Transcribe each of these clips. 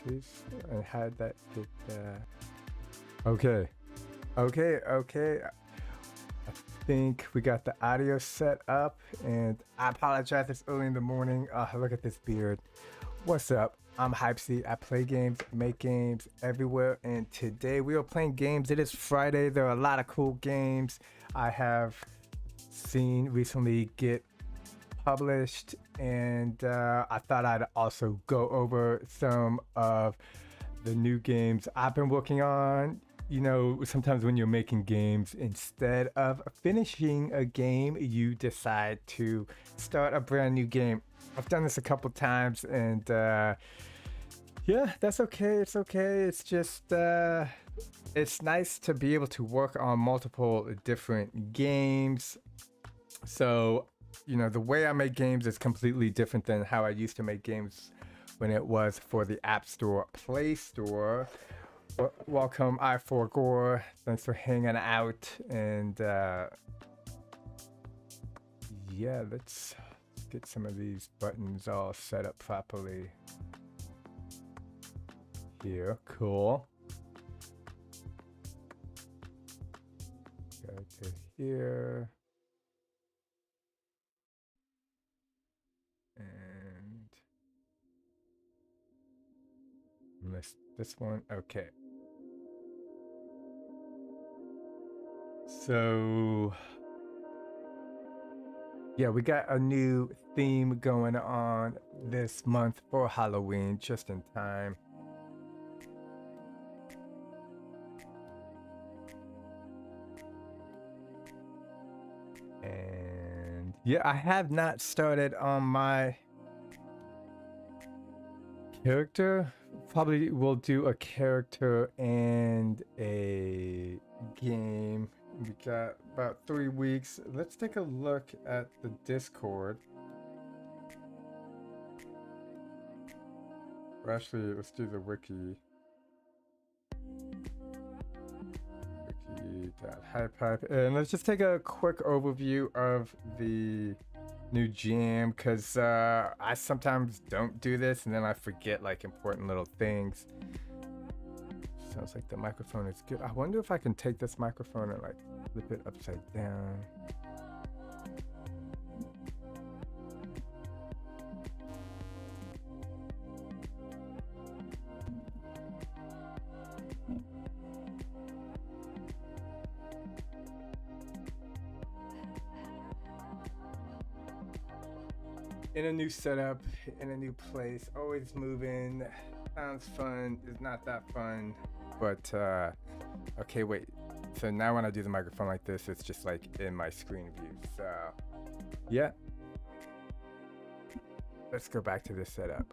please. And how that did. Okay. Okay. I think we got the audio set up, and I apologize. It's early in the morning. Look at this beard. What's up? I'm HypeHype. I play games, make games everywhere, and today we are playing games. It is Friday. There are a lot of cool games I have seen recently get published, and I thought I'd also go over some of the new games I've been working on. You know, sometimes when you're making games, instead of finishing a game, you decide to start a brand new game. I've done this a couple times, and yeah, that's okay. It's okay. It's just it's nice to be able to work on multiple different games. So, you know, the way I make games is completely different than how I used to make games when it was for the App Store, Play Store. Welcome, I4Gore. Thanks for hanging out. And yeah, let's get some of these buttons all set up properly. Here, cool. Go to here. And list this one. Okay. So yeah, we got a new theme going on this month for Halloween, just in time. And yeah, I have not started on my character. Probably will do a character and a game. We got about 3 weeks. Let's take a look at the Discord. Or actually, let's do the wiki. Wiki.HypeHype. And let's just take a quick overview of the new jam, because I sometimes don't do this and then I forget like important little things. Sounds like the microphone is good. I wonder if I can take this microphone and like flip it upside down. In a new setup, in a new place, always moving. Sounds fun. It's not that fun, but okay, wait. So now when I do the microphone like this, it's just like in my screen view. So yeah, let's go back to this setup.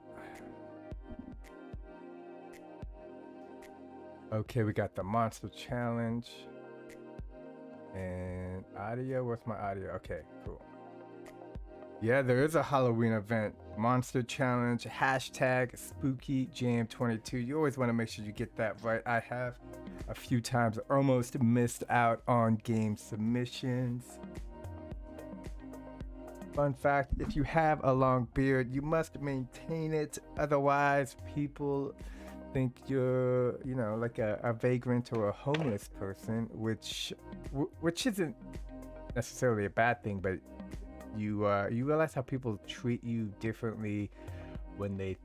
Okay, we got the monster challenge and audio. Where's my audio? Okay, cool. Yeah, there is a Halloween event, monster challenge, hashtag spooky jam 22. You always want to make sure you get that right. I have a few times almost missed out on game submissions. Fun fact, if you have a long beard, you must maintain it. Otherwise, people think you're, you know, like a vagrant or a homeless person, which isn't necessarily a bad thing, but you realize how people treat you differently when they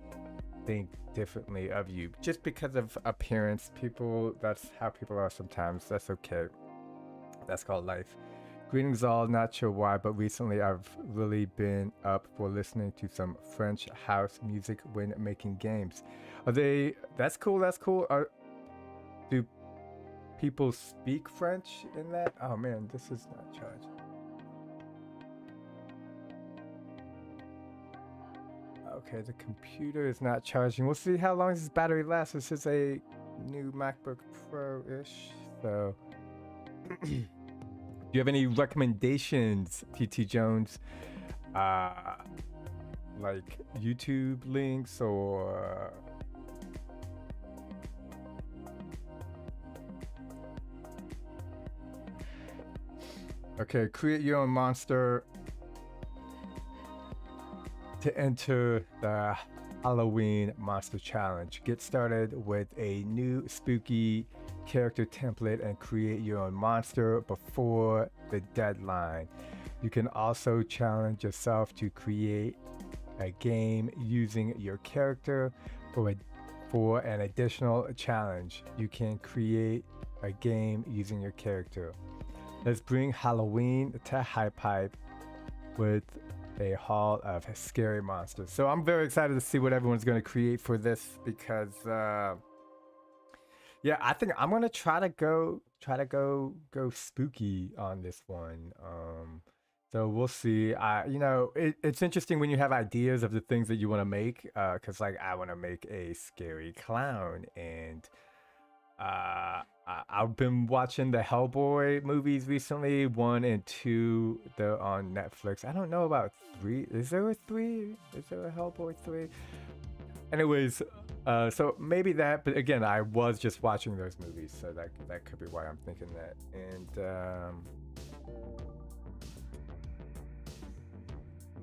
think differently of you just because of appearance. That's how people are sometimes. That's okay. That's called life. Greetings all. Not sure why, but recently I've really been up for listening to some French house music when making games. That's cool. Do people speak French in that? Oh man, this is not charged. Okay, the computer is not charging. We'll see how long this battery lasts. This is a new MacBook Pro-ish. So, do you have any recommendations, PT Jones? Like YouTube links or... Okay, create your own monster. To enter the Halloween Monster Challenge. Get started with a new spooky character template and create your own monster before the deadline. You can also challenge yourself to create a game using your character. For an additional challenge, you can create a game using your character. Let's bring Halloween to HypeHype with a haul of scary monsters. So I'm very excited to see what everyone's going to create for this because yeah, I think I'm going to try to go spooky on this one. So we'll see. It's interesting when you have ideas of the things that you want to make, because like I want to make a scary clown, and I've been watching the Hellboy movies recently, 1 and 2. They're on Netflix. I don't know about 3. Is there a 3? Is there a Hellboy 3? Anyways, so maybe that. But again, I was just watching those movies, so that could be why I'm thinking that. And a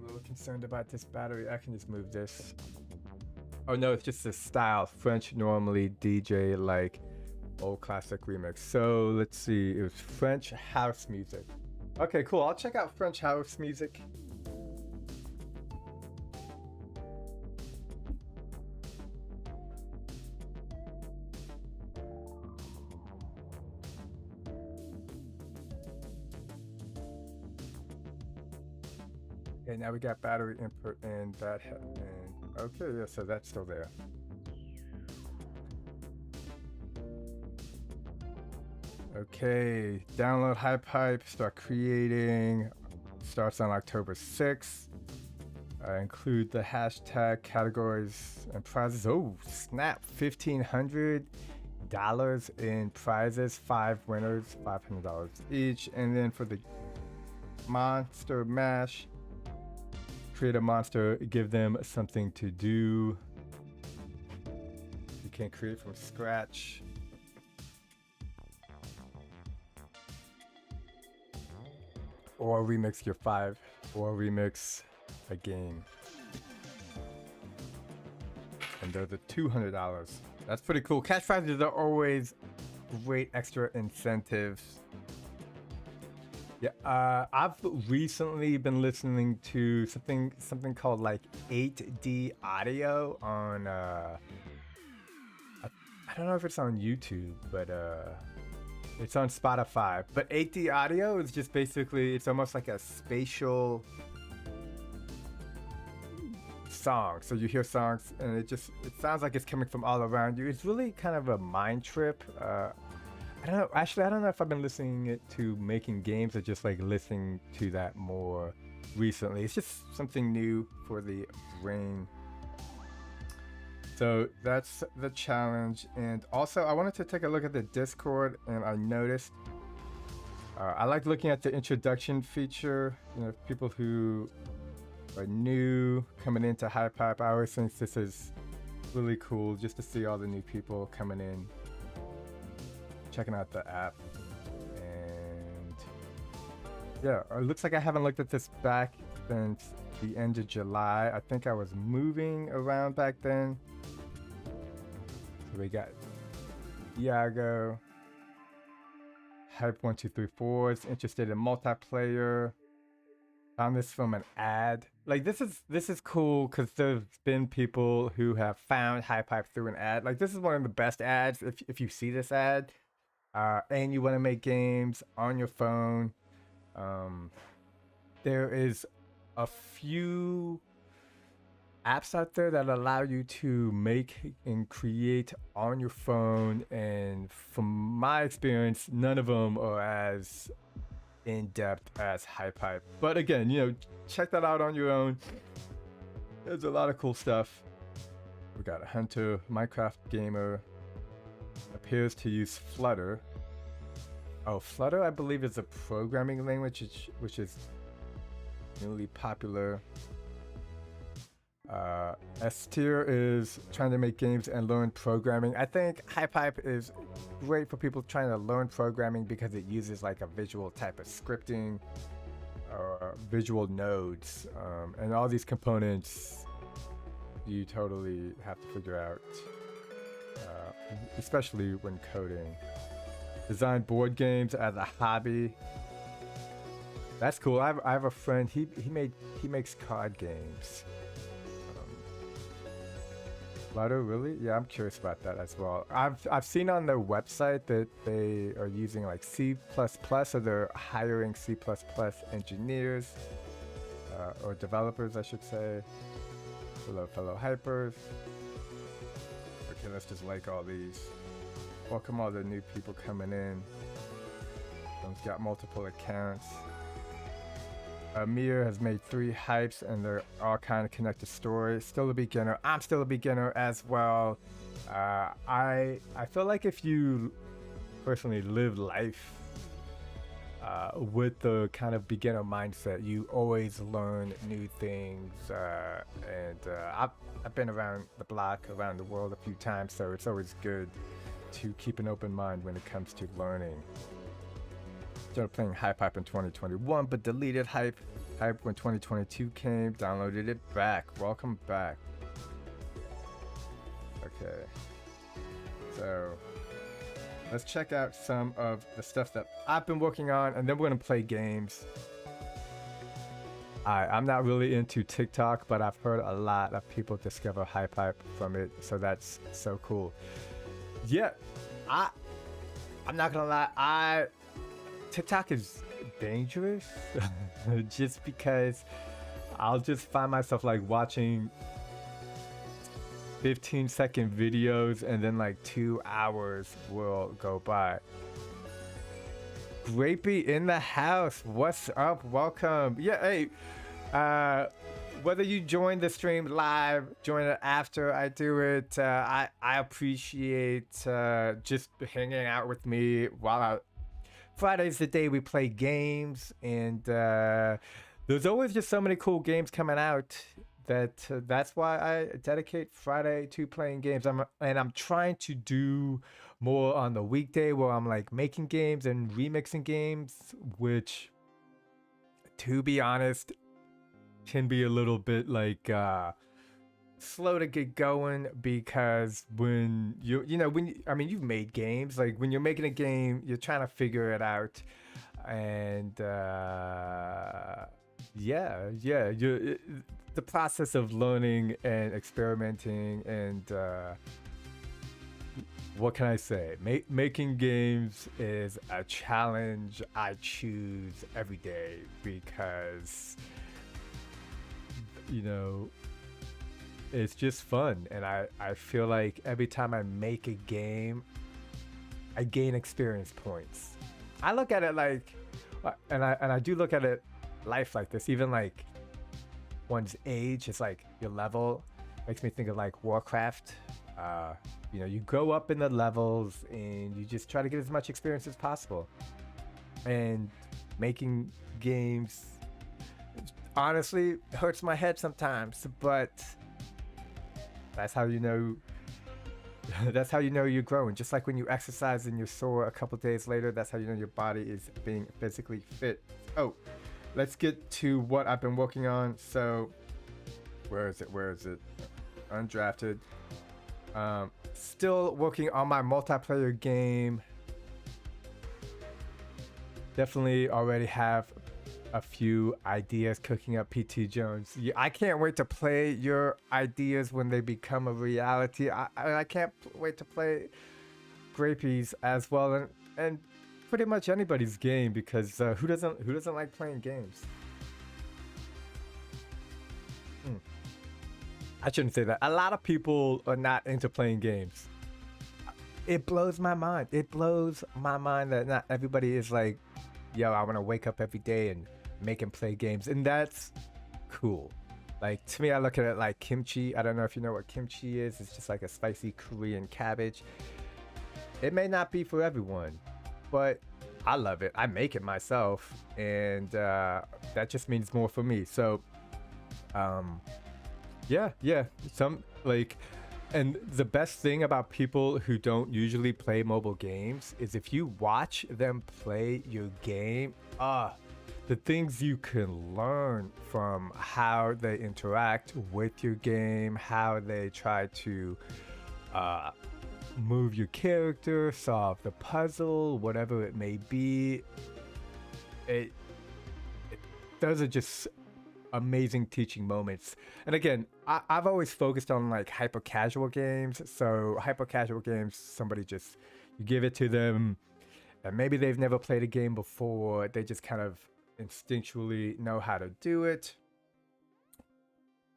little concerned about this battery. I can just move this. Oh no, it's just a style. French normally DJ like old classic remix. So let's see. It was French house music. Okay, cool. I'll check out French house music. Okay, now we got battery input and that. And okay, yeah, so that's still there. Okay, download HypeHype, start creating. Starts on October 6th. Include the hashtag, categories, and prizes. Oh, snap! $1,500 in prizes. 5 winners, $500 each. And then for the monster mash, create a monster, give them something to do. You can create from scratch. Or remix your 5, or remix a game. And those are $200. That's pretty cool. Cash prizes are always great extra incentives. Yeah, I've recently been listening to something called like 8D audio on I don't know if it's on YouTube, but it's on Spotify. But 8D audio is just basically, it's almost like a spatial song. So you hear songs and it sounds like it's coming from all around you. It's really kind of a mind trip. I don't know. Actually, I don't know if I've been listening it to making games or just like listening to that more recently. It's just something new for the brain. So that's the challenge. And also, I wanted to take a look at the Discord, and I noticed I like looking at the introduction feature. You know, people who are new coming into HypeHype. I always think this is really cool just to see all the new people coming in, checking out the app. And yeah, it looks like I haven't looked at this back since the end of July. I think I was moving around back then. So we got Iago, Hype1234 is interested in multiplayer. Found this from an ad. Like this is cool because there's been people who have found HypeHype through an ad. Like this is one of the best ads if you see this ad. And you want to make games on your phone. There is a few apps out there that allow you to make and create on your phone, and from my experience, none of them are as in-depth as HypeHype. But again, you know, check that out on your own. There's a lot of cool stuff. We got a Hunter, Minecraft gamer, appears to use Flutter. Oh, Flutter, I believe, is a programming language which is newly popular. S-Tier is trying to make games and learn programming. I think HypeHype is great for people trying to learn programming because it uses like a visual type of scripting or visual nodes, and all these components you totally have to figure out, especially when coding. Design board games as a hobby. That's cool. I have a friend. He makes card games. Lotto, really? Yeah, I'm curious about that as well. I've seen on their website that they are using like C++, or they're hiring C++ engineers or developers, I should say. Hello, fellow hypers. Okay, let's just like all these. Welcome all the new people coming in. Someone's got multiple accounts. Amir has made 3 hypes and they're all kind of connected stories. Still a beginner. I'm still a beginner as well. I feel like if you personally live life with the kind of beginner mindset, you always learn new things. I've been around the block, around the world a few times, so it's always good to keep an open mind when it comes to learning. Started playing HypeHype in 2021, but deleted HypeHype when 2022 came. Downloaded it back. Welcome back. Okay. So let's check out some of the stuff that I've been working on, and then we're gonna play games. I'm not really into TikTok, but I've heard a lot of people discover HypeHype from it, so that's so cool. Yeah, I'm not gonna lie, TikTok is dangerous just because I'll just find myself like watching 15-second videos and then like 2 hours will go by. Grapey in the house, what's up? Welcome. Yeah, hey, whether you join the stream live, join it after I do it, I appreciate just hanging out with me while Friday's the day we play games, and there's always just so many cool games coming out that that's why I dedicate Friday to playing games. I'm trying to do more on the weekday where I'm like making games and remixing games, which, to be honest, can be a little bit like slow to get going, because when you've made games, like when you're making a game, you're trying to figure it out, and the process of learning and experimenting and what can I say? Making games is a challenge I choose every day because, it's just fun, and I feel like every time I make a game, I gain experience points. I look at it like, and I do look at it life like this, even like one's age is like your level. Makes me think of like Warcraft. You go up in the levels and you just try to get as much experience as possible. And making games honestly hurts my head sometimes, but that's how you know you're growing. Just like when you exercise and you're sore a couple days later, that's how you know your body is being physically fit. Oh, let's get to what I've been working on. So where is it? Undrafted. Still working on my multiplayer game. Definitely already have a few ideas cooking up. PT Jones, I can't wait to play your ideas when they become a reality. I can't wait to play Grapey's as well, and pretty much anybody's game, because who doesn't like playing games? I shouldn't say that. A lot of people are not into playing games. It blows my mind. It blows my mind that not everybody is like, yo, I want to wake up every day and make and play games. And that's cool. Like, to me, I look at it like kimchi. I don't know if you know what kimchi is. It's just like a spicy Korean cabbage. It may not be for everyone, but I love it. I make it myself, and that just means more for me. So, yeah. Some like, and the best thing about people who don't usually play mobile games is if you watch them play your game, the things you can learn from how they interact with your game, how they try to move your character, solve the puzzle, whatever it may be. It those are just amazing teaching moments. And again, I've always focused on like hyper casual games. So hyper casual games, somebody just, you give it to them and maybe they've never played a game before. They just kind of instinctually know how to do it.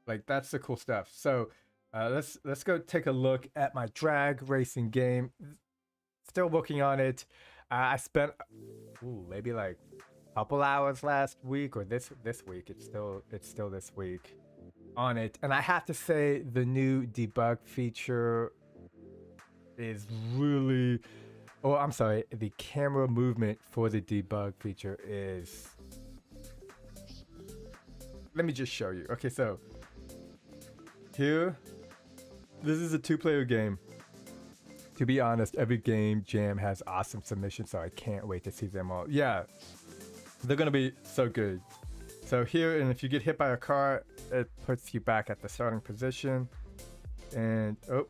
Like, that's the cool stuff. So let's go take a look at my drag racing game. Still working on it. I spent maybe like couple hours last week, or this week. It's still this week on it, and I have to say the new debug feature is really, oh, I'm sorry, the camera movement for the debug feature is, let me just show you. Okay, so here, this is a 2-player game. To be honest, every game jam has awesome submissions, so I can't wait to see them all. Yeah, they're gonna be so good. So here, and if you get hit by a car, it puts you back at the starting position. And oh,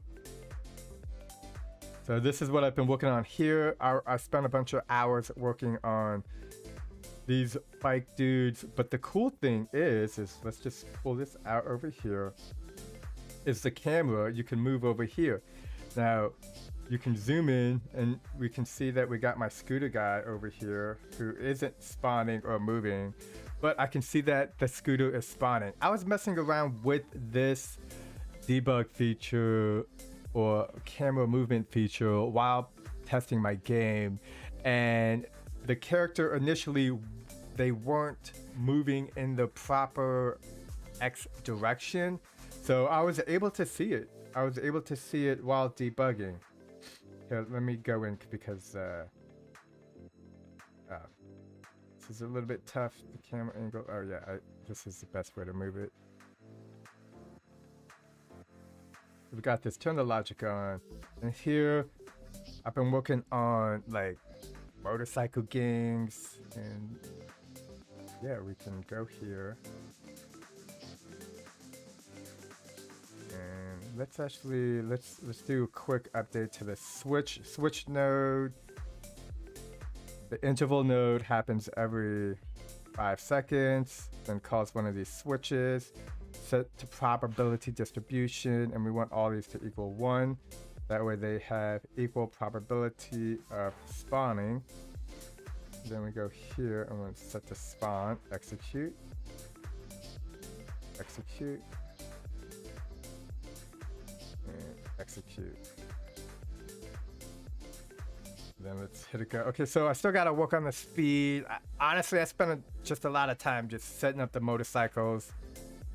so this is what I've been working on here. I spent a bunch of hours working on these bike dudes. But the cool thing is let's just pull this out over here. Is the camera, you can move over here. Now, you can zoom in and we can see that we got my scooter guy over here who isn't spawning or moving, but I can see that the scooter is spawning. I was messing around with this debug feature or camera movement feature while testing my game, and the character initially, they weren't moving in the proper X direction. So I was able to see it. I was able to see it while debugging. Here, let me go in because this is a little bit tough. The camera angle. Oh yeah, this is the best way to move it. We got this. Turn the logic on. And here, I've been working on like motorcycle games, and yeah, we can go here. And let's do a quick update to the switch node. The interval node happens every 5 seconds, then calls one of these switches, set to probability distribution, and we want all these to equal 1. That way they have equal probability of spawning. Then we go here and we'll set to spawn, execute, execute. Execute. Then let's hit it go. Okay, so I still gotta work on the speed. Honestly, I spent just a lot of time just setting up the motorcycles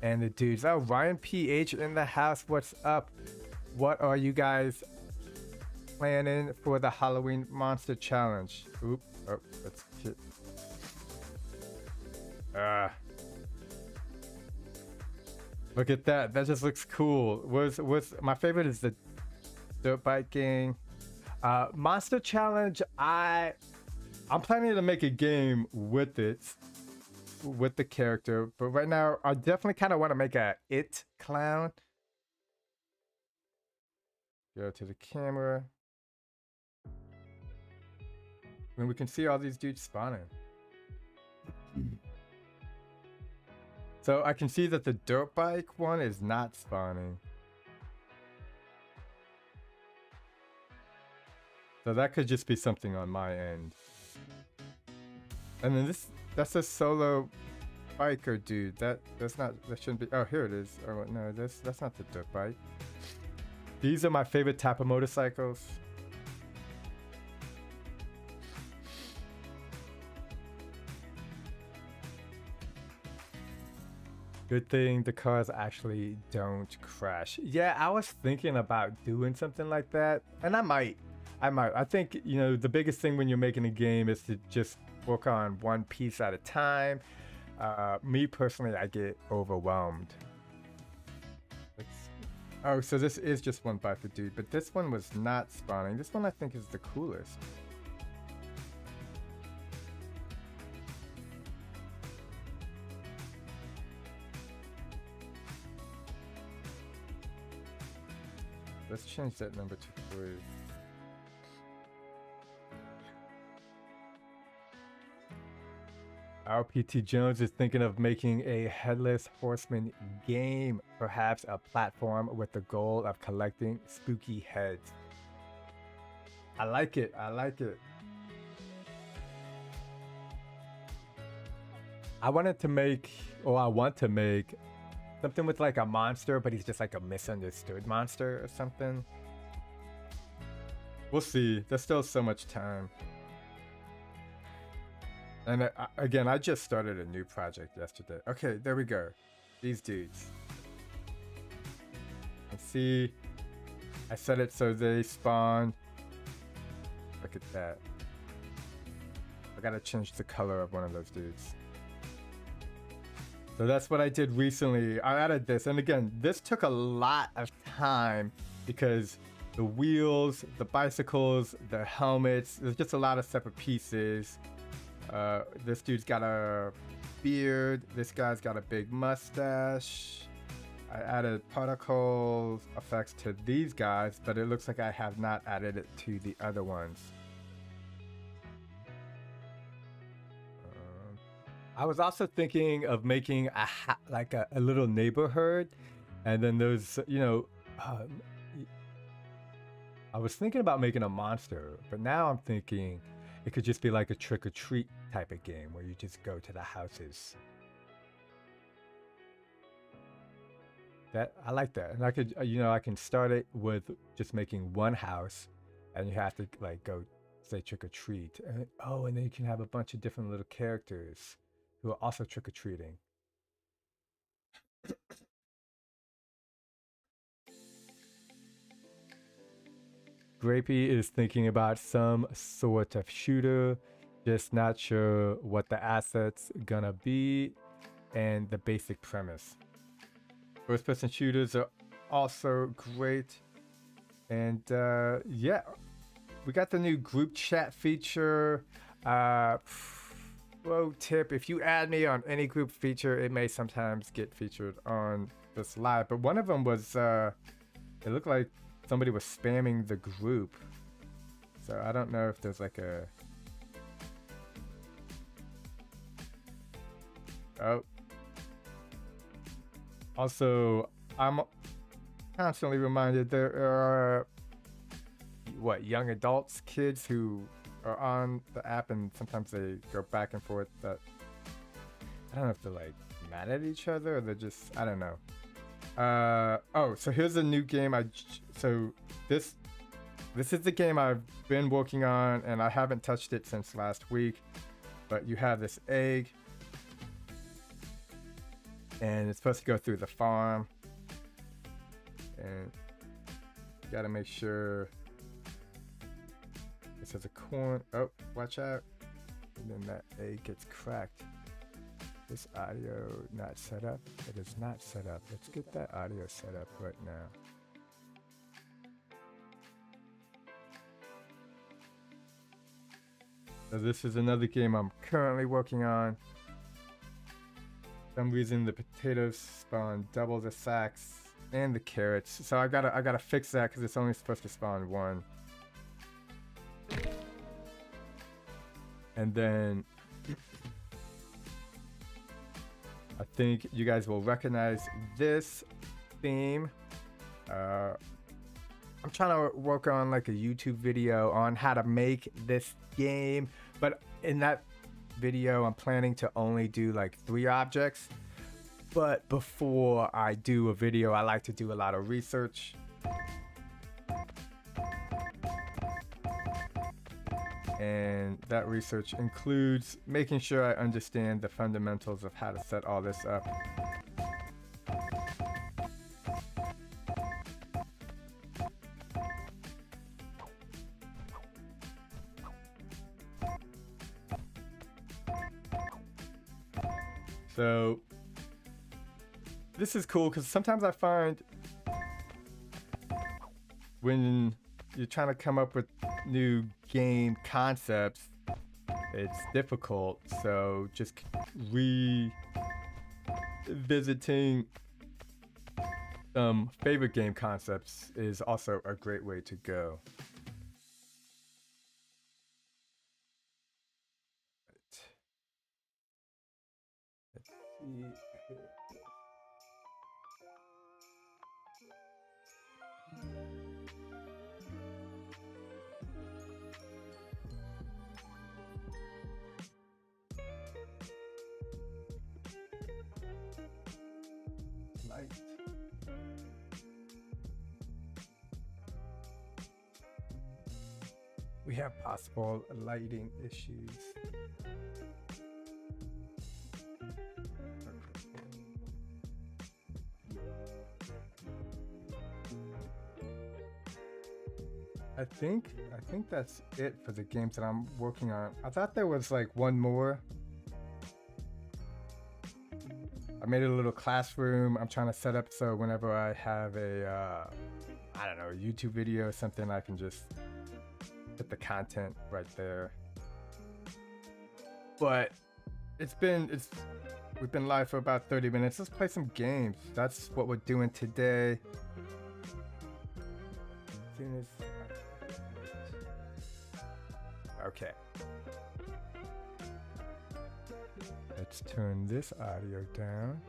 and the dudes. Oh, Ryan PH in the house. What's up? What are you guys planning for the Halloween Monster Challenge? Oop. Oh, let's hit. Look at that. That just looks cool. My favorite is the dirt bike gang. Monster Challenge, I'm planning to make a game with it, with the character, but right now I definitely kind of want to make a It clown. Go to the camera. And we can see all these dudes spawning. So I can see that the dirt bike one is not spawning. So that could just be something on my end. And then that's a solo biker dude. That shouldn't be. Oh, here it is. Oh no, that's not the dirt bike. These are my favorite type of motorcycles. Good thing the cars actually don't crash. Yeah, I was thinking about doing something like that, and I might. I think, you know, the biggest thing when you're making a game is to just work on one piece at a time. Me personally, I get overwhelmed. Oh, so this is just one biker dude, but this one was not spawning. This one I think is the coolest. change that number to 3. RPT Jones is thinking of making a Headless Horseman game, perhaps a platform with the goal of collecting spooky heads. I like it. I like it. I want to make something with like a monster, but he's just like a misunderstood monster or something. We'll see. There's still so much time. And again, I just started a new project yesterday. Okay, there we go. These dudes. And see, I set it so they spawn. Look at that. I gotta change the color of one of those dudes. So that's what I did recently. I added this, and again, this took a lot of time because the wheels, the bicycles, the helmets, there's just a lot of separate pieces. This dude's got a beard. This guy's got a big mustache. I added particle effects to these guys, but it looks like I have not added it to the other ones. I was also thinking of making a little neighborhood, and then there's, you know, I was thinking about making a monster, but now I'm thinking it could just be like a trick-or-treat type of game where you just go to the houses. That I like that, and I could, you know, I can start it with just making one house, and you have to like go say trick-or-treat, and and then you can have a bunch of different little characters who are also trick-or-treating. Grapey is thinking about some sort of shooter, just not sure what the asset's gonna be and the basic premise. First-person shooters are also great. And yeah, we got the new group chat feature. Pro tip, if you add me on any group feature, it may sometimes get featured on this live. But one of them was, it looked like somebody was spamming the group. So I don't know if there's like a... Oh. Also, I'm constantly reminded there are, young adults, kids who are on the app and sometimes they go back and forth, that I don't know if they're like mad at each other or they're just, I don't know. So here's a new game. This is the game I've been working on and I haven't touched it since last week, but you have this egg and it's supposed to go through the farm, and you gotta make sure it says a corn. Oh, watch out. And then that egg gets cracked. This audio not set up? It is not set up. Let's get that audio set up right now. So this is another game I'm currently working on. For some reason the potatoes spawn double the sacks and the carrots. So I gotta fix that because it's only supposed to spawn one. And then I think you guys will recognize this theme. I'm trying to work on like a YouTube video on how to make this game, but in that video I'm planning to only do like 3 objects. But before I do a video, I like to do a lot of research. And that research includes making sure I understand the fundamentals of how to set all this up. So this is cool because sometimes I find when you're trying to come up with new game concepts, it's difficult. So just revisiting favorite game concepts is also a great way to go. Let's see. Light. We have possible lighting issues. I think that's it for the games that I'm working on. I thought there was like one more. I made a little classroom. I'm trying to set up so whenever I have a, I don't know, YouTube video or something, I can just put the content right there. But we've been live for about 30 minutes. Let's play some games. That's what we're doing today. Okay. Let's turn this audio down.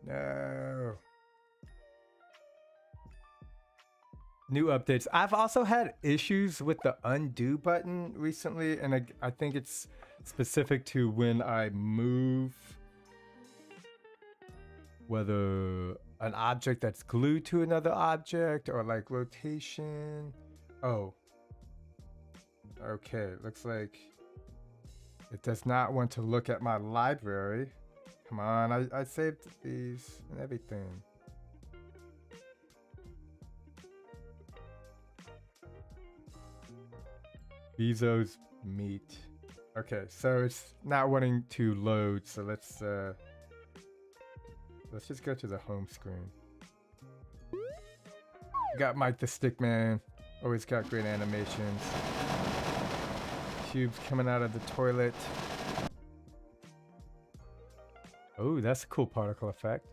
No. New updates. I've also had issues with the undo button recently, and I think it's specific to when I move, whether an object that's glued to another object or like rotation. Oh. Okay, looks like it does not want to look at my library. Come on, I saved these and everything. Bezos meat. Okay, so it's not wanting to load, so let's just go to the home screen. Got Mike the Stickman. Always got great animations. Cubes coming out of the toilet. Oh, that's a cool particle effect.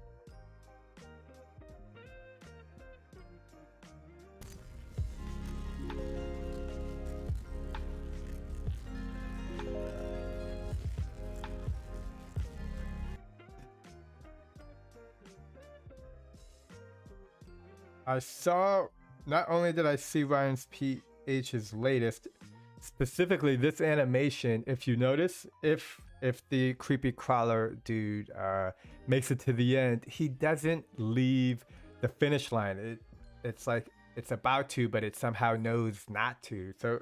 I saw, not only did I see Ryan's PH's latest, specifically this animation, if you notice, if the creepy crawler dude makes it to the end, he doesn't leave the finish line. It's like it's about to, but it somehow knows not to. So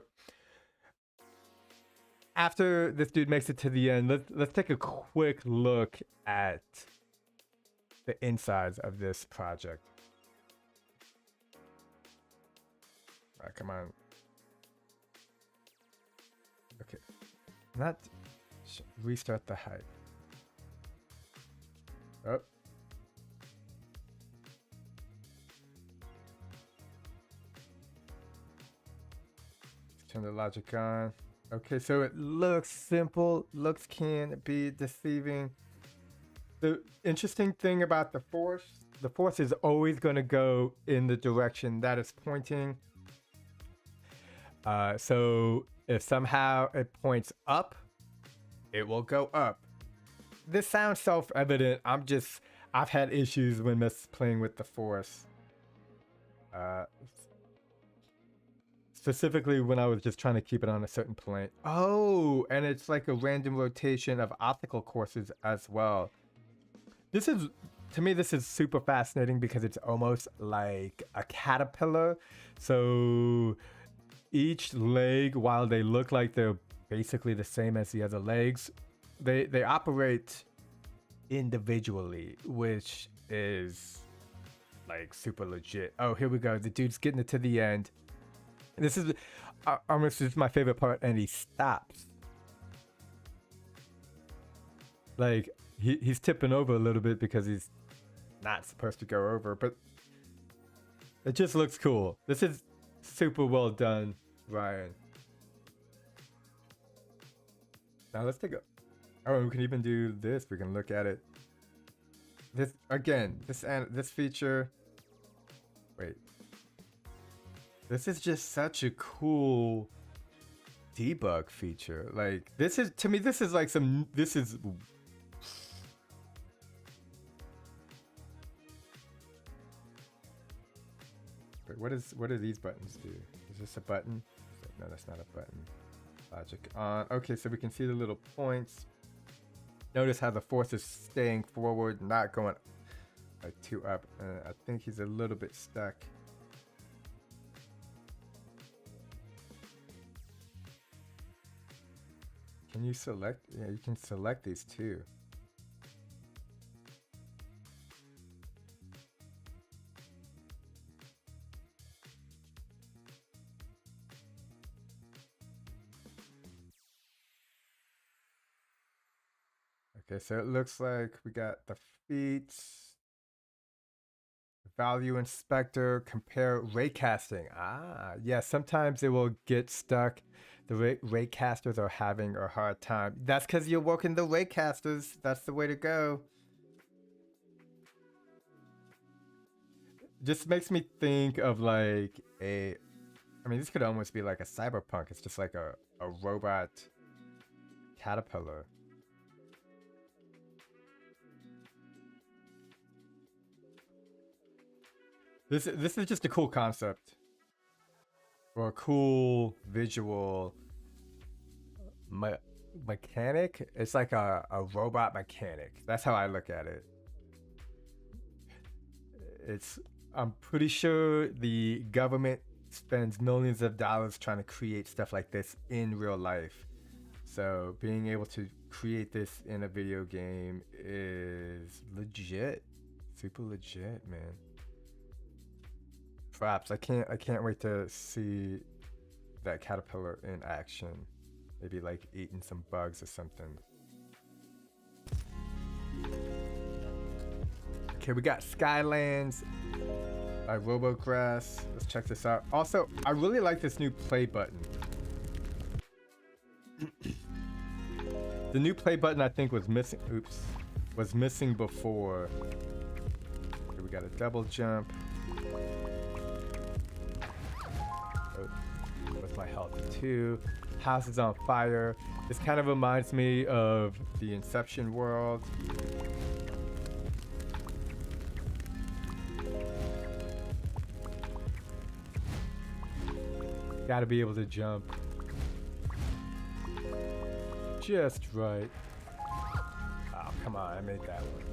after this dude makes it to the end, let's take a quick look at the insides of this project. All right, come on. Okay, not restart the hype. Oh. Turn the logic on. Okay, so it looks simple. Looks can be deceiving. The interesting thing about the force is always going to go in the direction that it's pointing. So if somehow it points up, it will go up. This sounds self-evident. I've had issues when playing with the force. Specifically when I was just trying to keep it on a certain plane. Oh, and it's like a random rotation of optical courses as well. To me, this is super fascinating because it's almost like a caterpillar. So each leg, while they look like they're basically the same as the other legs, they operate individually, which is like super legit. Oh, here we go. The dude's getting it to the end. This is almost my favorite part, and he stops. Like he's tipping over a little bit because he's not supposed to go over, but it just looks cool. This is super well done, Ryan. Now let's take a... Oh, we can even do this. We can look at it this again, this feature. Wait, this is just such a cool debug feature. Like this is, to me, this is like some, this is. Wait, what do these buttons do? Is this a button? No, that's not a button. Logic on. Okay, so we can see the little points. Notice how the force is staying forward, not going like too up. I think he's a little bit stuck. Can you select? Yeah, you can select these too. Okay, so it looks like we got the feet, value inspector, compare raycasting. Ah, yeah, sometimes it will get stuck. The raycasters are having a hard time. That's because you're working the raycasters. That's the way to go. Just makes me think of like a, I mean, this could almost be like a cyberpunk. It's just like a robot caterpillar. This is just a cool concept, or a cool visual mechanic. It's like a robot mechanic. That's how I look at it. It's, I'm pretty sure the government spends millions of dollars trying to create stuff like this in real life. So being able to create this in a video game is legit, super legit, man. Props. I can't wait to see that caterpillar in action. Maybe like eating some bugs or something. Okay, we got Skylands by Robograss. Let's check this out. Also, I really like this new play button. The new play button I think was missing. Oops, was missing before. Okay, we got a double jump. With my health too. House is on fire. This kind of reminds me of the Inception world. Gotta be able to jump just right. Oh, come on, I made that one.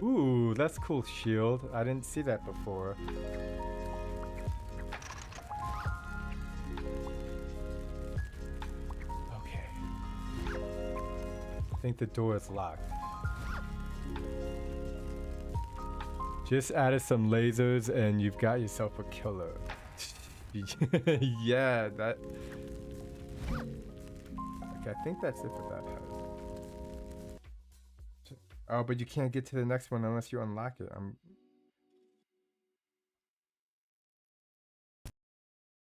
Ooh, that's cool shield. I didn't see that before. Okay. I think the door is locked. Just added some lasers and you've got yourself a killer. Yeah, that... Okay, I think that's it for that part. Oh, but you can't get to the next one unless you unlock it.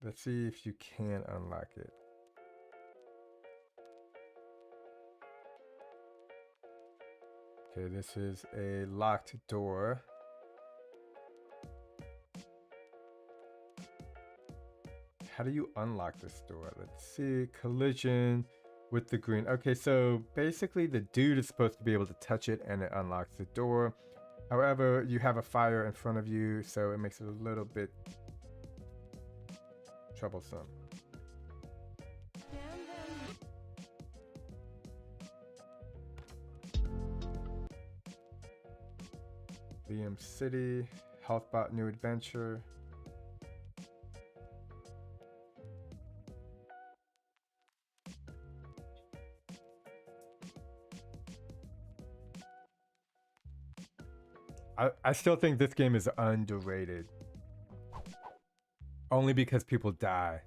Let's see if you can unlock it. Okay, this is a locked door. How do you unlock this door? Let's see, collision with the green. Okay, so basically the dude is supposed to be able to touch it and it unlocks the door. However, you have a fire in front of you, so it makes it a little bit troublesome. Liam City, Healthbot New Adventure. I still think this game is underrated. Only because people die.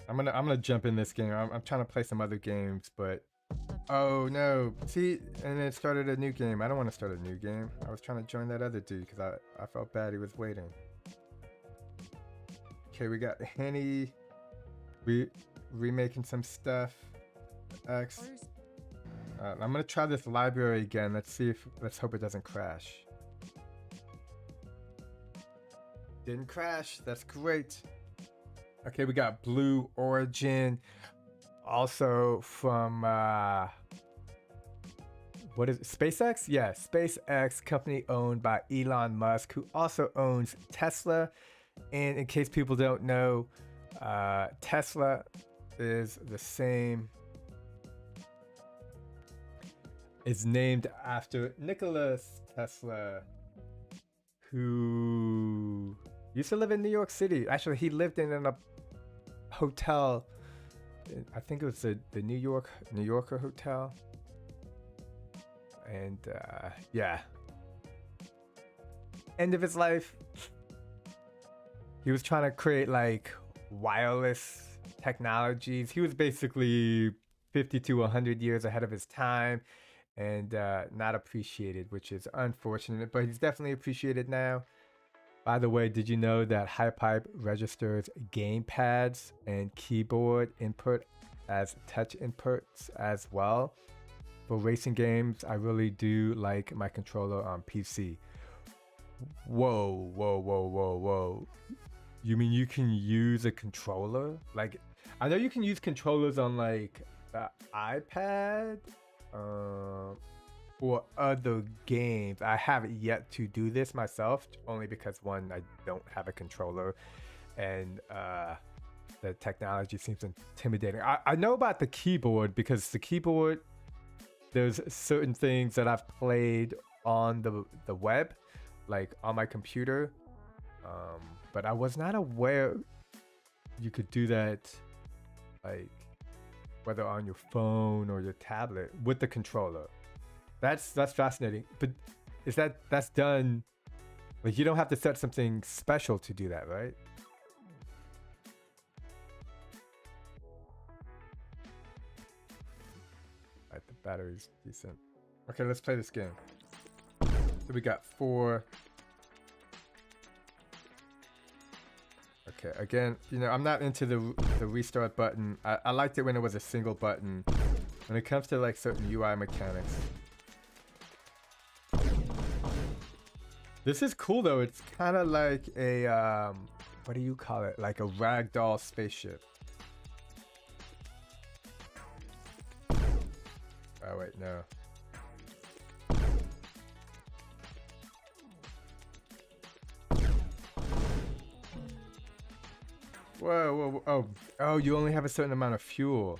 I'm gonna jump in this game. I'm trying to play some other games, but oh no. See, and it started a new game. I don't want to start a new game. I was trying to join that other dude because I felt bad he was waiting. Okay, we got Henny. remaking some stuff. X. I'm gonna try this library again. Let's hope it doesn't crash. Didn't crash. That's great. Okay, we got Blue Origin. Also from what is it? SpaceX? Yeah, SpaceX, company owned by Elon Musk, who also owns Tesla. And in case people don't know, Tesla is the same. Is named after Nikola Tesla, who used to live in New York City. Actually, he lived in a hotel. I think it was the New Yorker hotel. And yeah, end of his life. He was trying to create like wireless technologies. He was basically 50 to 100 years ahead of his time. And not appreciated, which is unfortunate, but he's definitely appreciated now. By the way, did you know that HypeHype registers gamepads and keyboard input as touch inputs as well? For racing games, I really do like my controller on PC. Whoa, whoa, whoa, whoa, whoa. You mean you can use a controller? Like, I know you can use controllers on like the iPad, or other games. I haven't yet to do this myself, only because one, I don't have a controller, and the technology seems intimidating. I know about the keyboard because the keyboard, there's certain things that I've played on the web, like on my computer, but I was not aware you could do that, like whether on your phone or your tablet with the controller. That's fascinating. But is that's done, like you don't have to set something special to do that, right? Alright, the battery's decent. Okay, let's play this game. So we got 4. Okay, again, you know, I'm not into the restart button. I liked it when it was a single button. When it comes to like certain UI mechanics. This is cool though. It's kind of like a, what do you call it? Like a ragdoll spaceship. Oh wait, no. Whoa, whoa, whoa. Oh, you only have a certain amount of fuel.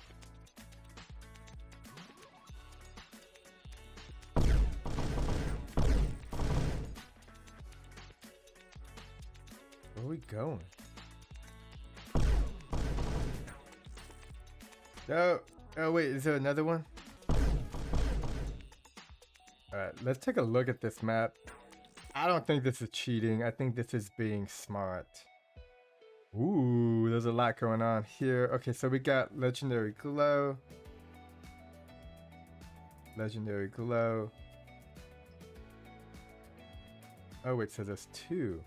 Where are we going? Oh, oh wait, is there another one? Alright, let's take a look at this map. I don't think this is cheating. I think this is being smart. Ooh, there's a lot going on here. Okay, so we got Legendary Glow. Legendary Glow. Oh wait, so there's 2.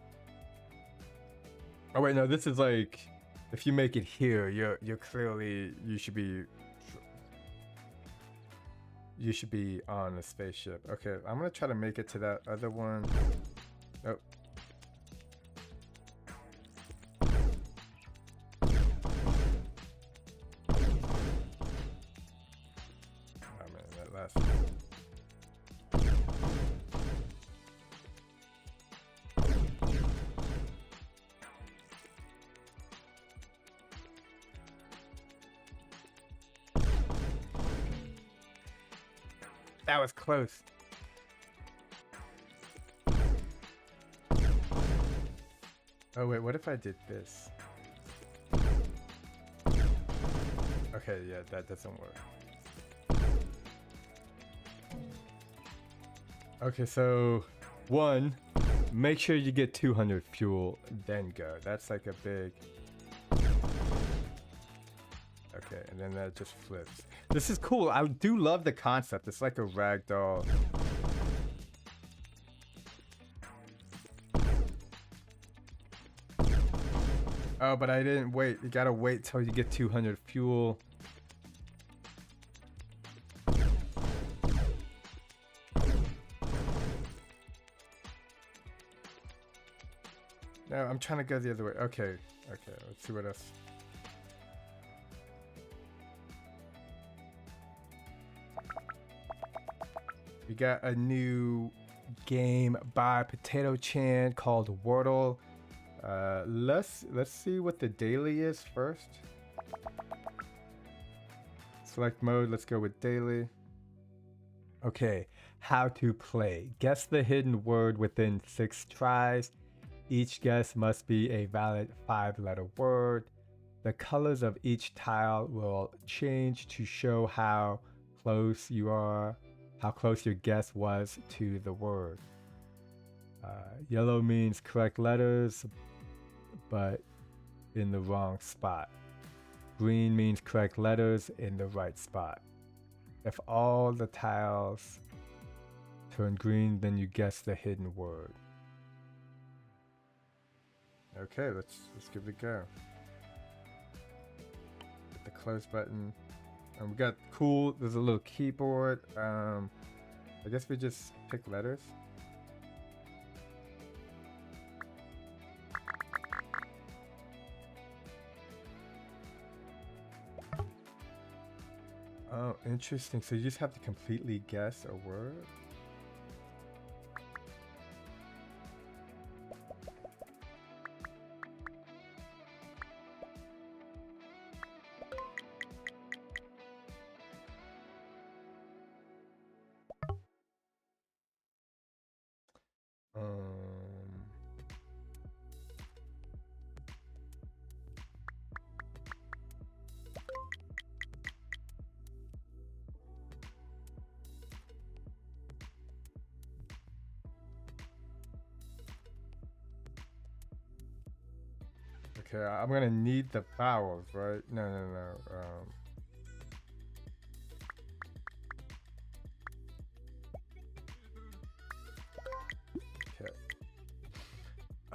Oh wait, no, this is like, if you make it here, you're clearly, you should be on a spaceship. Okay, I'm gonna try to make it to that other one. Nope. That was close. Oh wait, what if I did this? Okay, yeah, that doesn't work. Okay, so 1, make sure you get 200 fuel, then go. That's like a big... Okay, and then that just flips. This is cool. I do love the concept. It's like a ragdoll. Oh, but I didn't wait. You gotta wait till you get 200 fuel. No, I'm trying to go the other way. Okay, okay, let's see what else. We got a new game by Potato Chan called Wordle. Let's see what the daily is first. Select mode, let's go with daily. Okay, how to play. Guess the hidden word within 6 tries. Each guess must be a valid 5-letter word. The colors of each tile will change to show how close your guess was to the word. Yellow means correct letters, but in the wrong spot. Green means correct letters in the right spot. If all the tiles turn green, then you guess the hidden word. Okay, let's give it a go. Hit the close button. And we got cool, there's a little keyboard. I guess we just pick letters. Oh, interesting. So you just have to completely guess a word? Okay, I'm gonna need the vowels, right? No. Okay.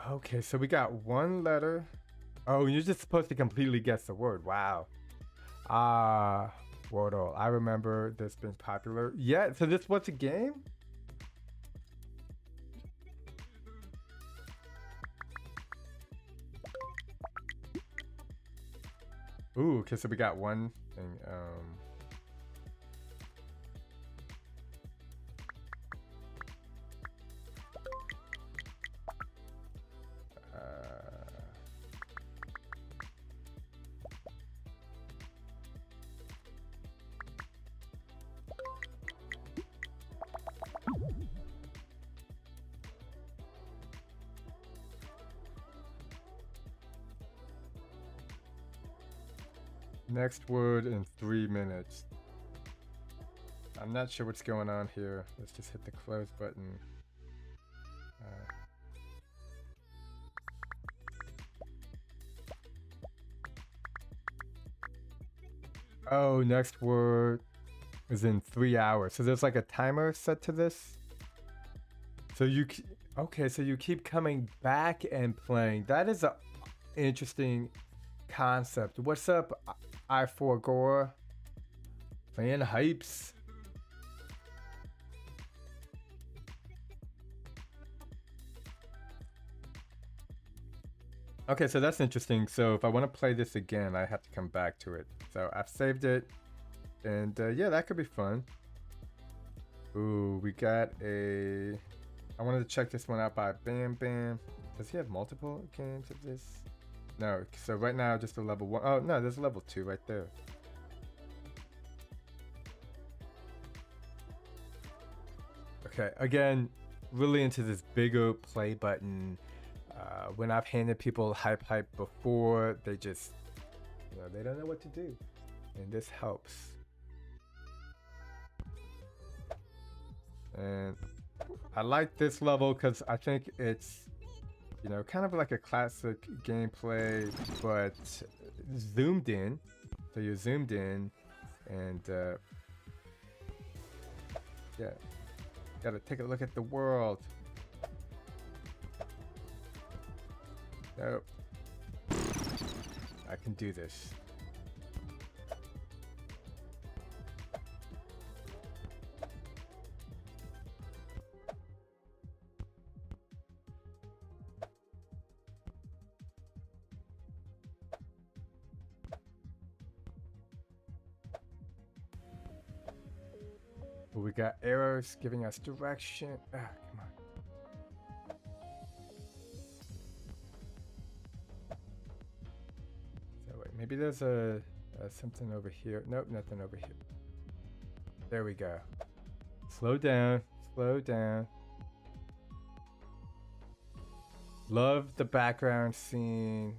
Okay, so we got one letter. Oh, you're just supposed to completely guess the word. Wow. Wordle. I remember this being popular. Yeah, so this was a game? Ooh, okay, so we got one thing. Next word in 3 minutes. I'm not sure what's going on here. Let's just hit the close button. Oh, next word is in 3 hours. So there's like a timer set to this. So okay, so you keep coming back and playing. That is a interesting concept. What's up, I4 Gore? Playing hypes. Okay, so that's interesting. So if I want to play this again, I have to come back to it. So I've saved it. And yeah, that could be fun. Ooh, we got a... I wanted to check this one out by Bam Bam. Does he have multiple games of this? No, so right now just a level 1. Oh, no, there's a level 2 right there. Okay, again, really into this bigger play button. When I've handed people HypeHype before, they just, they don't know what to do. And this helps. And I like this level because I think it's, kind of like a classic gameplay, but zoomed in. So you're zoomed in and, yeah, gotta take a look at the world. Nope. I can do this. We got arrows giving us direction. Ah, come on. So wait, maybe there's a something over here. Nope, nothing over here. There we go. Slow down, slow down. Love the background scene.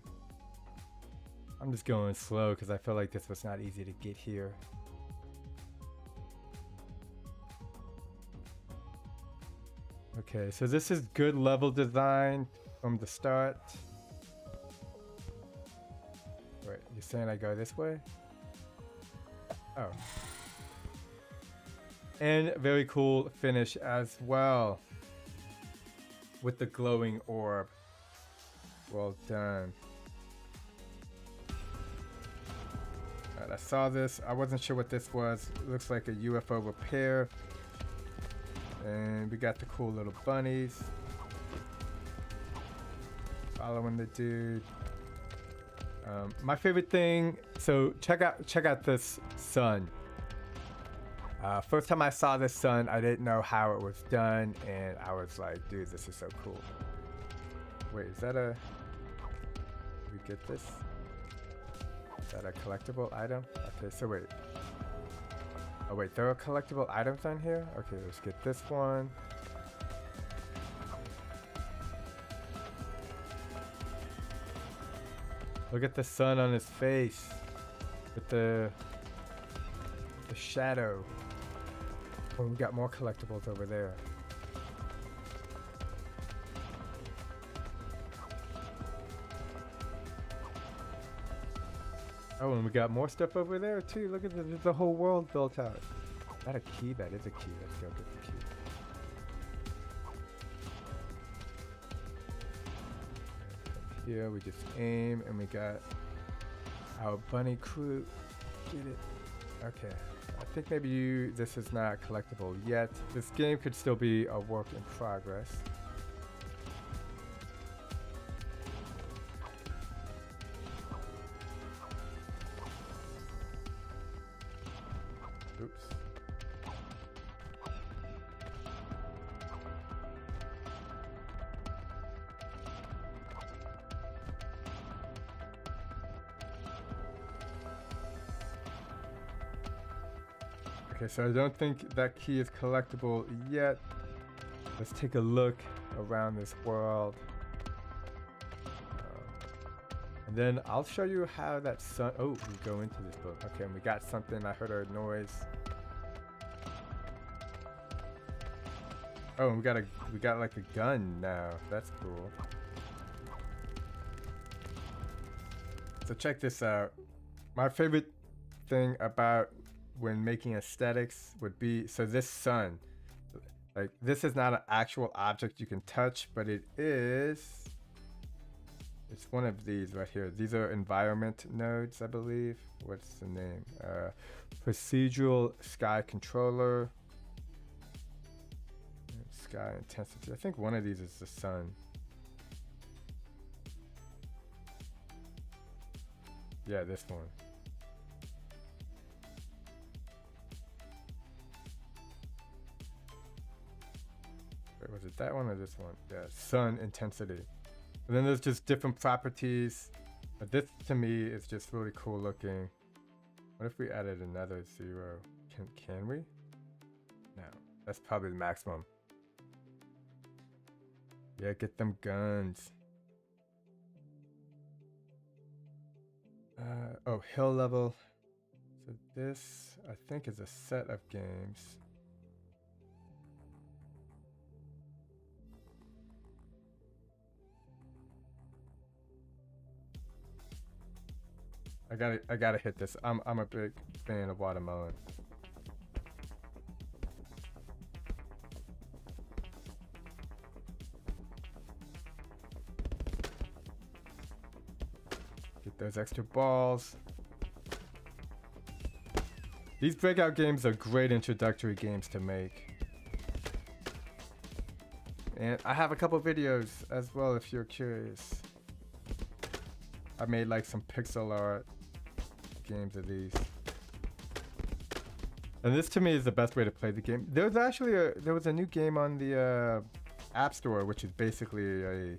I'm just going slow because I feel like this was not easy to get here. Okay, so this is good level design from the start. Wait, you're saying I go this way? Oh. And very cool finish as well. With the glowing orb. Well done. Alright, I saw this. I wasn't sure what this was. It looks like a UFO repair. And we got the cool little bunnies. Following the dude. My favorite thing, so check out this sun. First time I saw this sun, I didn't know how it was done, and I was like, dude, this is so cool. Wait, is that a... Did we get this? Is that a collectible item? Okay, so wait. Oh wait, there are collectible items on here? Okay, let's get this one. Look at the sun on his face. With the shadow. Oh, we got more collectibles over there. Oh, and we got more stuff over there too. Look at the whole world built out. Is that a key? That is a key. Let's go get the key. Here we just aim and we got our bunny crew. Get it. Okay. I think maybe this is not collectible yet. This game could still be a work in progress. Oops. Okay, so I don't think that key is collectible yet. Let's take a look around this world. And then I'll show you how that sun... Oh, we go into this book. Okay, and we got something. I heard a noise. Oh, and we got like a gun now. That's cool. So check this out. My favorite thing about when making aesthetics would be, so this sun, like this is not an actual object you can touch, but it is, it's one of these right here. These are environment nodes, I believe. What's the name? Procedural sky controller. Sky intensity. I think one of these is the sun. Yeah, this one. Wait, was it that one or this one? Yeah, sun intensity. And then there's just different properties. But this to me is just really cool looking. What if we added another 0? Can we? No, that's probably the maximum. Yeah, get them guns. Oh, hill level. So this, I think, is a set of games. I gotta hit this. I'm a big fan of watermelon. Get those extra balls. These breakout games are great introductory games to make. And I have a couple videos as well if you're curious. I made like some pixel art games of these. And this to me is the best way to play the game. There was a new game on the App Store, which is basically a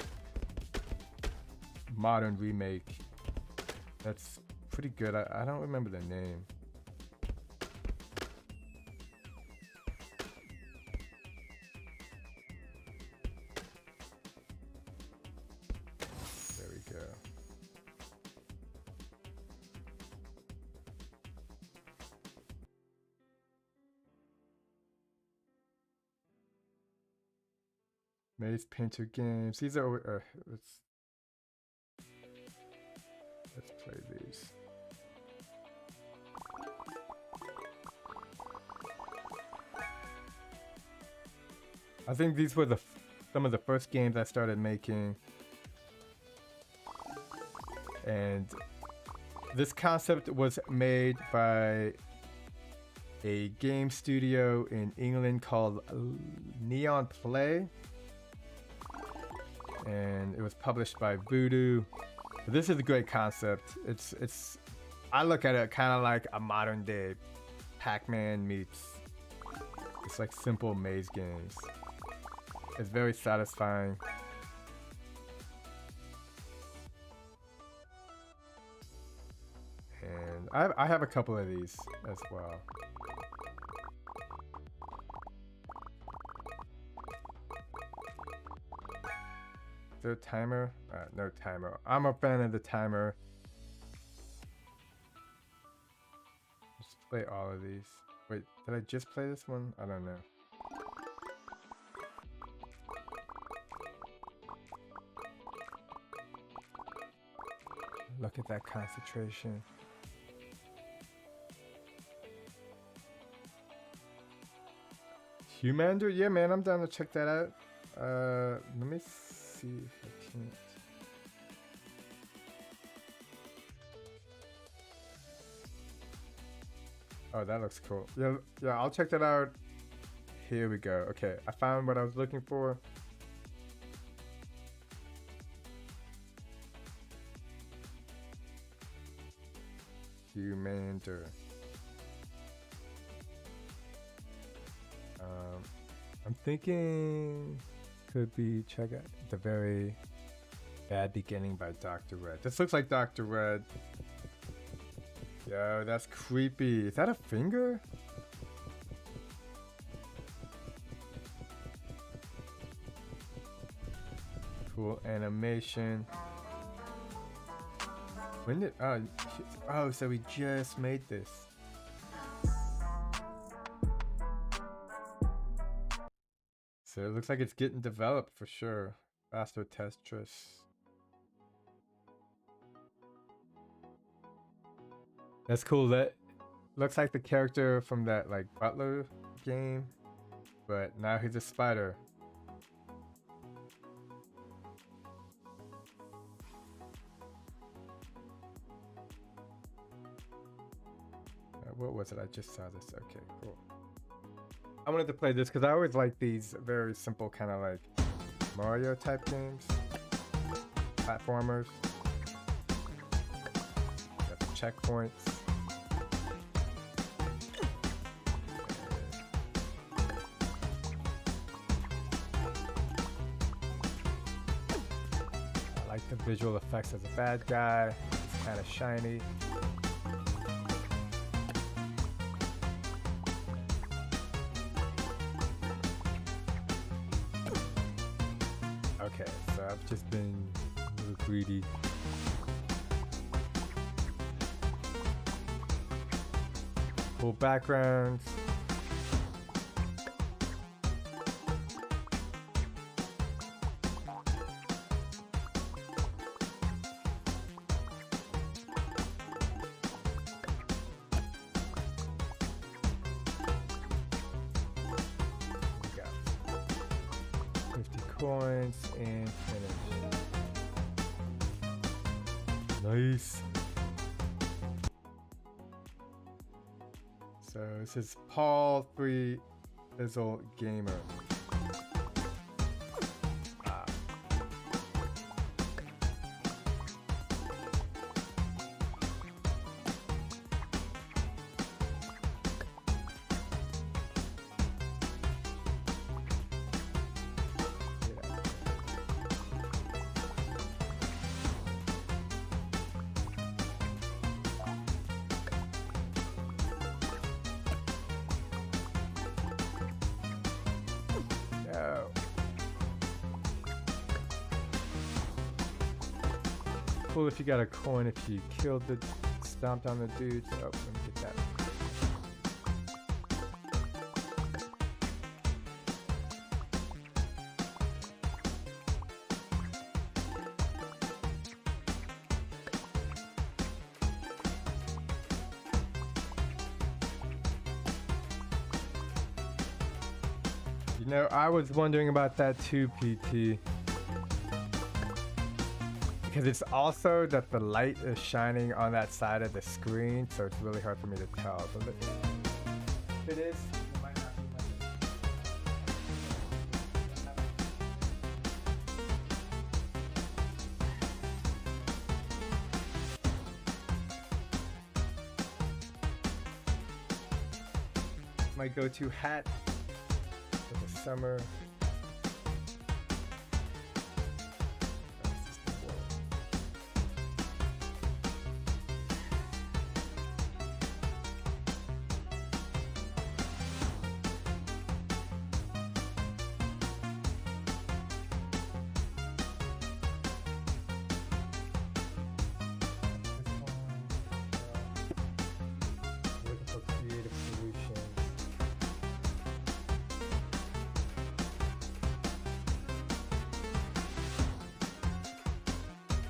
modern remake. That's pretty good. I don't remember the name. There we go. Maze Painter games. These are let's play these. I think these were some of the first games I started making. And this concept was made by a game studio in England called Neon Play. And it was published by Voodoo. This is a great concept. I look at it kind of like a modern day Pac-Man meets it's like simple maze games. It's very satisfying. And I have a couple of these as well. Is there a timer? No timer. I'm a fan of the timer. Let's play all of these. Wait, did I just play this one? I don't know. Look at that concentration. Humander? Yeah, man, I'm down to check that out. Let me see if I can't. Oh, that looks cool. Yeah, I'll check that out. Here we go. Okay, I found what I was looking for. Humander. I'm thinking could be check out the very bad beginning by Dr. Red. This looks like Dr. Red. Yo, that's creepy. Is that a finger? Cool animation. When did oh, so we just made this. So it looks like it's getting developed for sure. Faster Tetris. That's cool. That looks like the character from that like Butler game, but now he's a spider. What was it? I just saw this. Okay, cool. I wanted to play this because I always like these very simple kind of like Mario type games, platformers. Got the checkpoints. I like the visual effects as a bad guy. It's kind of shiny. Okay, so I've just been a little greedy. Cool backgrounds. Coins and finish. Nice. So this is Paul 3 Fizzle Gamer. Cool if you got a coin if you killed the stomped on the dude. Oh, let me get that. You know, I was wondering about that too, PT. Because it's also that the light is shining on that side of the screen, so it's really hard for me to tell. So if it is, it might not be my go-to hat for the summer.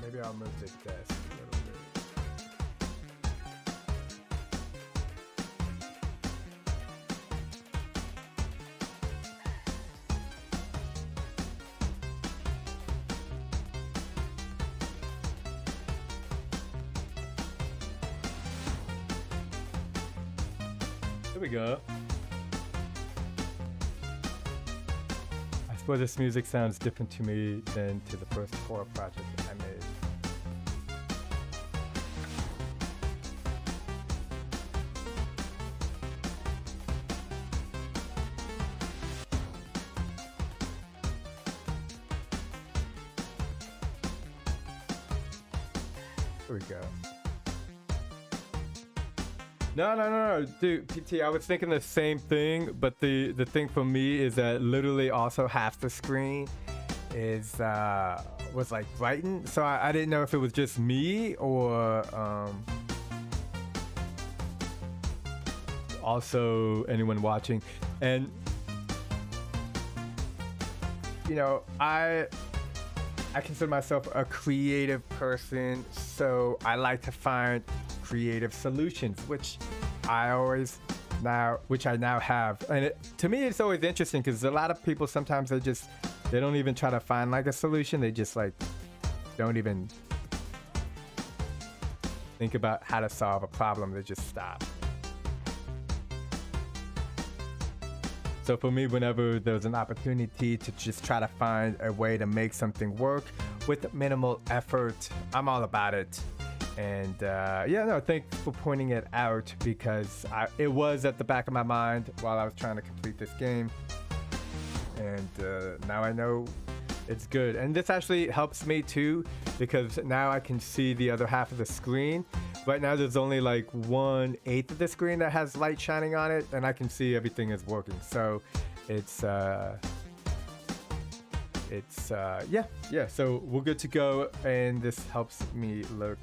Maybe I'll move the desk a little bit. There we go. I suppose this music sounds different to me than to the first horror project that I made. There we go. No, dude, PT, I was thinking the same thing, but the thing for me is that literally also half the screen is was like brightened, so I didn't know if it was just me or also anyone watching. And you know, I consider myself a creative person, so I like to find creative solutions, which I now have. And to me, it's always interesting because a lot of people sometimes they don't even try to find like a solution. They just like don't even think about how to solve a problem. They just stop. So for me, whenever there's an opportunity to just try to find a way to make something work with minimal effort, I'm all about it. And yeah, no, thanks for pointing it out, because it was at the back of my mind while I was trying to complete this game. And now I know it's good. And this actually helps me too, because now I can see the other half of the screen. Right now there's only like 1/8 of the screen that has light shining on it, and I can see everything is working. So it's yeah, so we're good to go, and this helps me look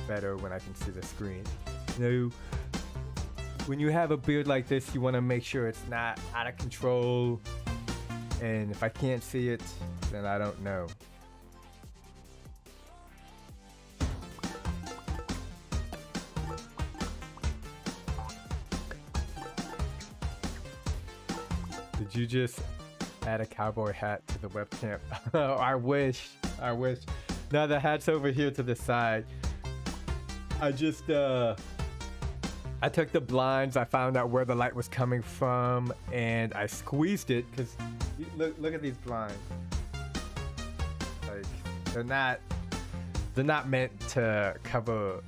better when I can see the screen. You know, when you have a beard like this, you want to make sure it's not out of control, and if I can't see it, then I don't know. Did you just add a cowboy hat to the webcam? I wish. Now the hat's over here to the side. I just I took the blinds, I found out where the light was coming from, and I squeezed it because look at these blinds. Like they're not meant to cover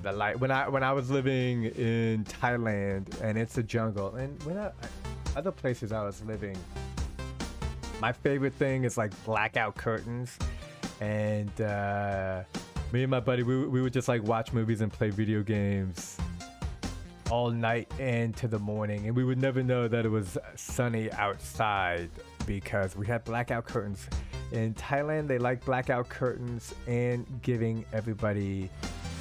the light. When I was living in Thailand, and it's a jungle, and other places I was living, my favorite thing is like blackout curtains, and me and my buddy, we would just like watch movies and play video games all night and to the morning, and we would never know that it was sunny outside because we had blackout curtains. In Thailand, they like blackout curtains and giving everybody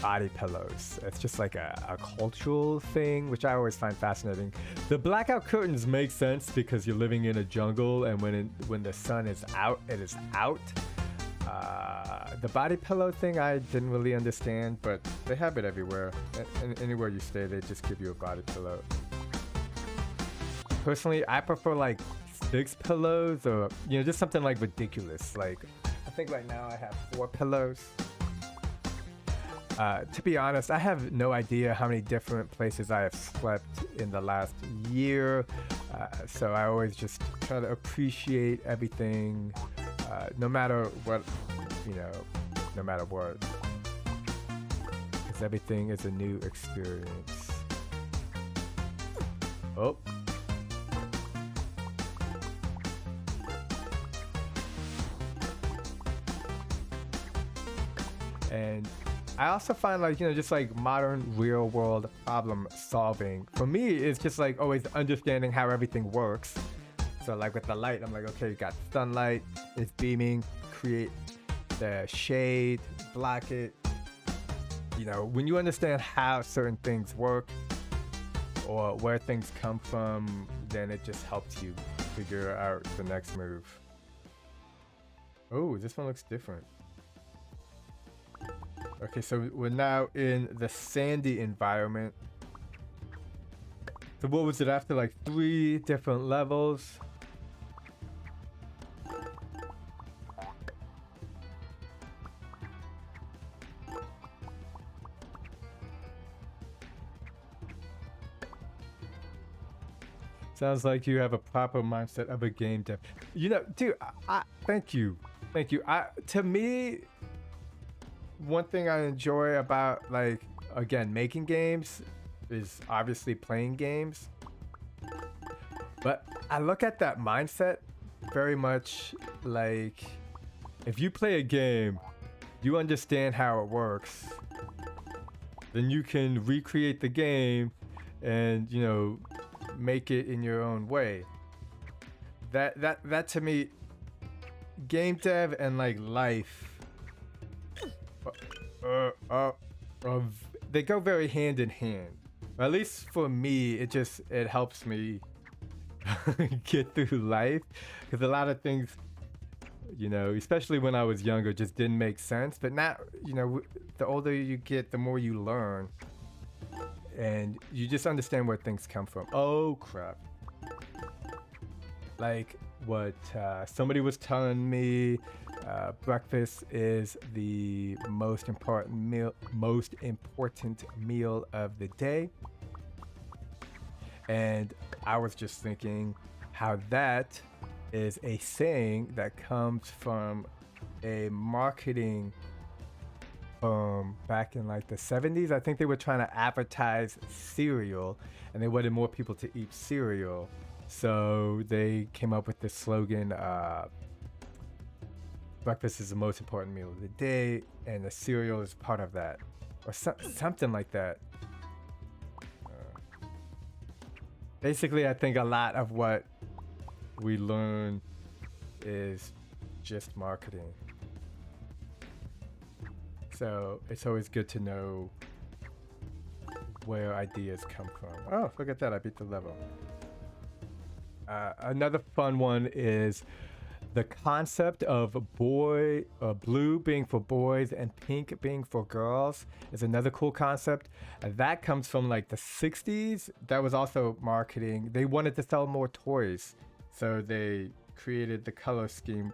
body pillows. It's just like a cultural thing, which I always find fascinating. The blackout curtains make sense because you're living in a jungle, and when the sun is out, it is out. The body pillow thing I didn't really understand, but they have it everywhere. Anywhere you stay, they just give you a body pillow. Personally, I prefer like 6 pillows, or just something like ridiculous. Like I think right now I have 4 pillows. To be honest, I have no idea how many different places I have slept in the last year. So I always just try to appreciate everything, no matter what, no matter what. Because everything is a new experience. Oh. And I also find like, just like modern real world problem solving. For me, it's just like always understanding how everything works. So like with the light, I'm like, okay, you got sunlight, it's beaming, create the shade, block it. When you understand how certain things work or where things come from, then it just helps you figure out the next move. Oh, this one looks different. Okay, so we're now in the sandy environment. So what was it, after like 3 different levels? Sounds like you have a proper mindset of a game dev. Dude, thank you. To me, one thing I enjoy about, like, again, making games is obviously playing games. But I look at that mindset very much like, if you play a game, you understand how it works, then you can recreate the game and, make it in your own way. That to me, game dev and like life, they go very hand in hand. At least for me, it helps me get through life, because a lot of things, especially when I was younger, just didn't make sense. But now, the older you get, the more you learn, and you just understand where things come from. Oh crap. Like what somebody was telling me, breakfast is the most important meal of the day. And I was just thinking how that is a saying that comes from a marketing firm back in like the 70s. I think they were trying to advertise cereal, and they wanted more people to eat cereal. So they came up with this slogan, breakfast is the most important meal of the day, and the cereal is part of that, or something like that. Basically, I think a lot of what we learn is just marketing. So it's always good to know where ideas come from. Oh, look at that, I beat the level. Another fun one is the concept of blue being for boys and pink being for girls is another cool concept. That comes from like the 60s. That was also marketing. They wanted to sell more toys, so they created the color scheme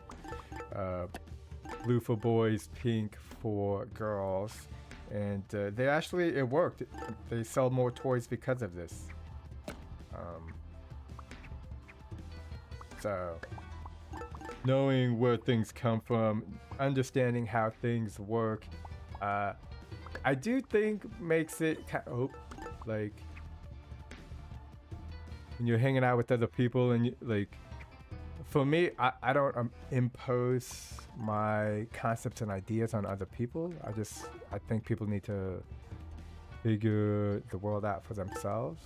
blue for boys, pink for girls, and it worked. They sell more toys because of this. So knowing where things come from, understanding how things work, I do think makes it like when you're hanging out with other people and like, for me, I don't impose my concepts and ideas on other people. I think people need to figure the world out for themselves,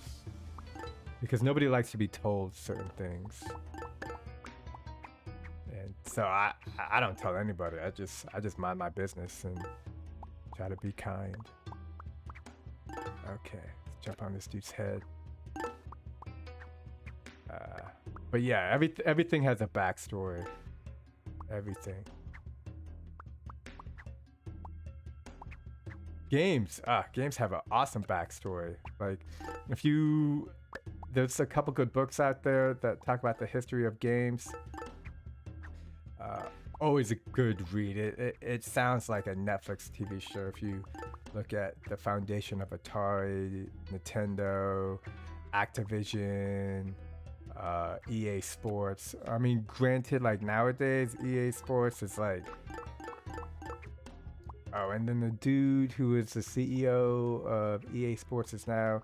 because nobody likes to be told certain things. And so I don't tell anybody. I just mind my business and try to be kind. Okay, let's jump on this dude's head. But yeah, everything has a backstory. Everything. Games have an awesome backstory. Like, there's a couple good books out there that talk about the history of games. Always a good read. It sounds like a Netflix TV show if you look at the foundation of Atari, Nintendo, Activision, EA Sports. I mean, granted, like nowadays, EA Sports is like, and then the dude who is the CEO of EA Sports is now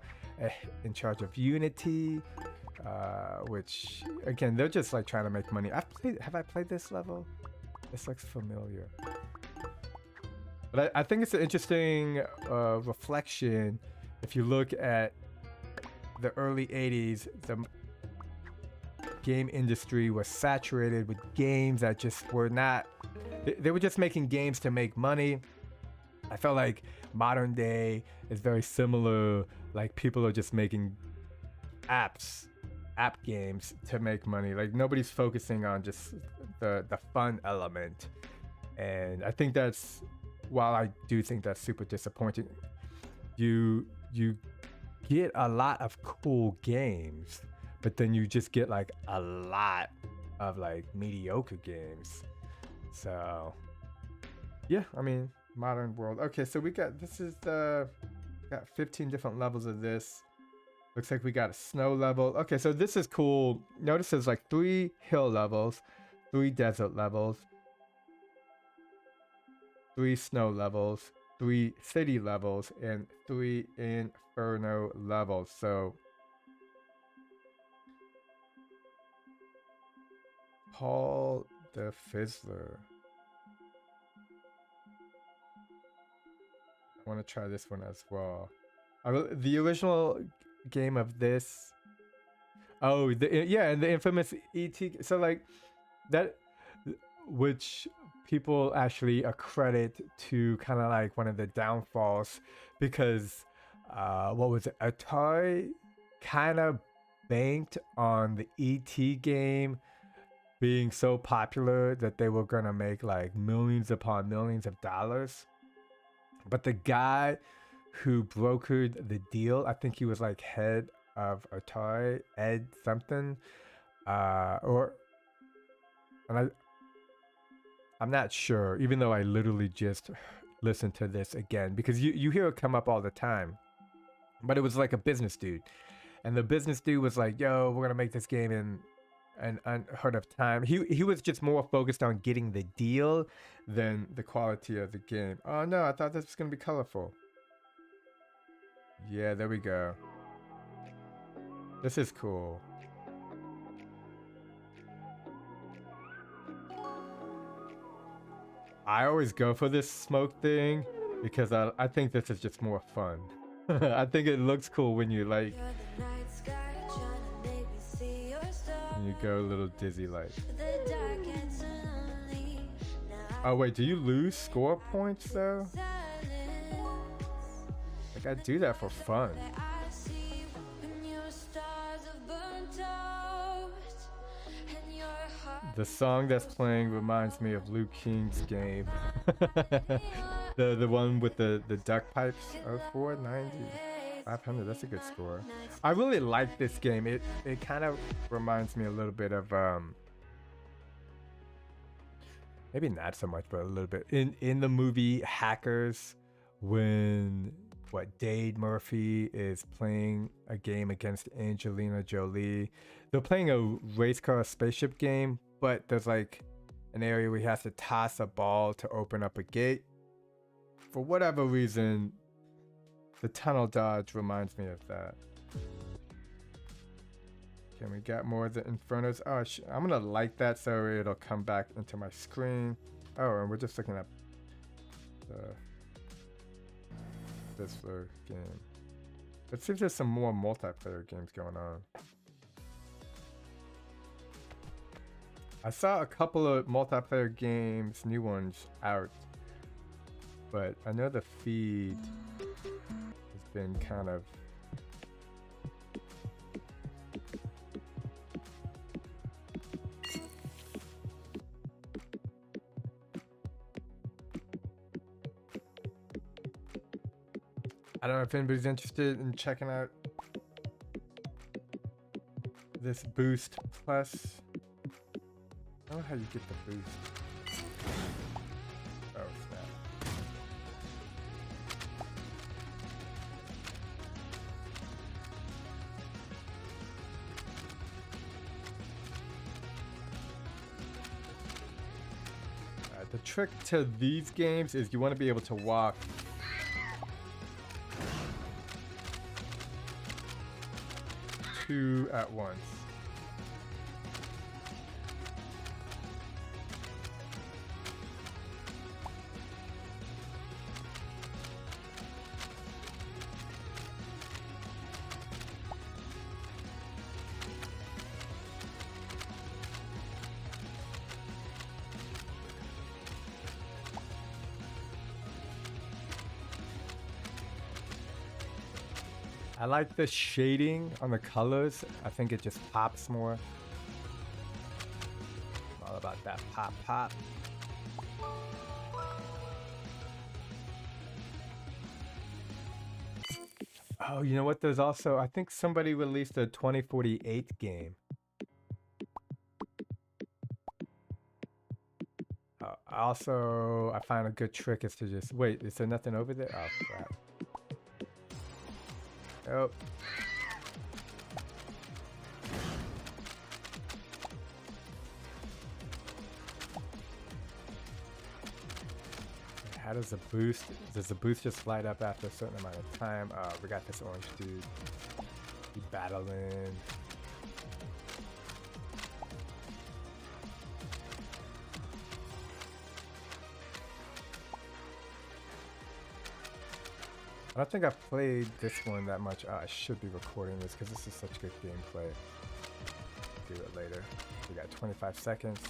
in charge of Unity, which again, they're just like trying to make money. Have I played this level? This looks familiar. But I think it's an interesting reflection. If you look at the early 80s, the game industry was saturated with games that just were not, they were just making games to make money. I felt like modern day is very similar. Like, people are just making app games to make money. Like, nobody's focusing on just the fun element. And I think while I do think that's super disappointing, you get a lot of cool games, but then you just get like a lot of like mediocre games. So yeah, I mean, modern world. Okay, so we got 15 different levels of this. Looks like we got a snow level. Okay, so this is cool. Notice there's like 3 hill levels, 3 desert levels, 3 snow levels, 3 city levels, and 3 inferno levels. So Paul the Fizzler. I want to try this one as well. The original game of this. Oh, the infamous ET. So like that, which people actually accredit to kind of like one of the downfalls, because what was it? Atari kind of banked on the ET game being so popular that they were gonna make like millions upon millions of dollars. But the guy who brokered the deal, I think he was like head of Atari, Ed something, I'm not sure, even though I literally just listened to this again, because you hear it come up all the time. But it was like a business dude, and the business dude was like, "Yo, we're gonna make this game in an unheard of time." He was just more focused on getting the deal than the quality of the game. Oh no, I thought this was gonna be colorful. Yeah, there we go. This is cool. I always go for this smoke thing because I think this is just more fun. I think it looks cool when you like, when you go a little dizzy like. Oh wait, do you lose score points though? Like, I do that for fun. The song that's playing reminds me of Luke King's game. the one with the duck pipes. 490, 500. That's a good score. I really like this game. It kind of reminds me a little bit of maybe not so much, but a little bit. In the movie Hackers, when Dade Murphy is playing a game against Angelina Jolie, they're playing a race car spaceship game, but there's like an area where he has to toss a ball to open up a gate. For whatever reason, the tunnel dodge reminds me of that. Okay, we got more of the Infernos. Oh, I'm gonna like that so it'll come back into my screen. Oh, and we're just looking at this game. It seems there's some more multiplayer games going on. I saw a couple of multiplayer games, new ones out, but I know the feed has been kind of I don't know if anybody's interested in checking out this Boost Plus. I don't know how you get the boost. Oh, snap. The trick to these games is you want to be able to walk two at once. I like the shading on the colors. I think it just pops more. I'm all about that pop. Oh, you know what? There's also, I think somebody released a 2048 game. Also, I find a good trick is to just, wait, is there nothing over there? Oh, crap. Oh. How does the boost just light up after a certain amount of time? We got this orange dude. He battling. I don't think I've played this one that much. I should be recording this because this is such good gameplay. Do it later. We got 25 seconds.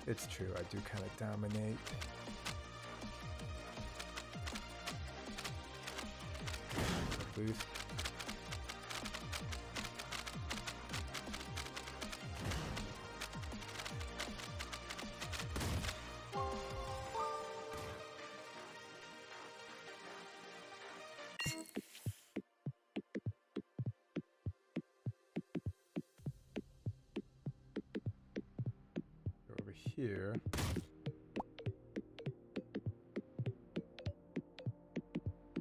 It's true, I do kind of dominate. Boost. Here.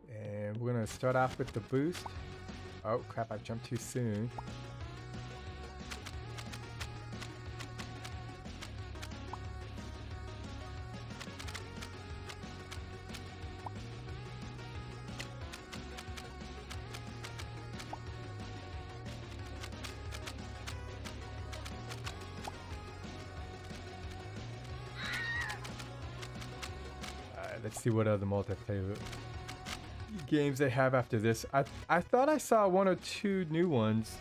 And we're gonna start off with the boost. Oh crap, I jumped too soon. Let's see what other multiplayer games they have after this. I thought I saw one or two new ones.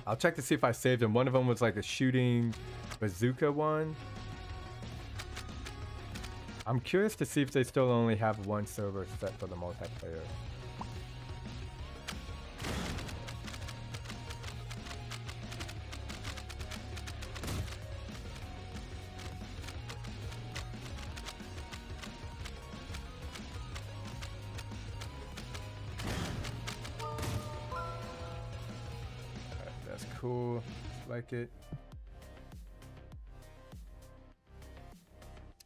I'll check to see if I saved them. One of them was like a shooting bazooka one. I'm curious to see if they still only have one server set for the multiplayer. cool. Like it.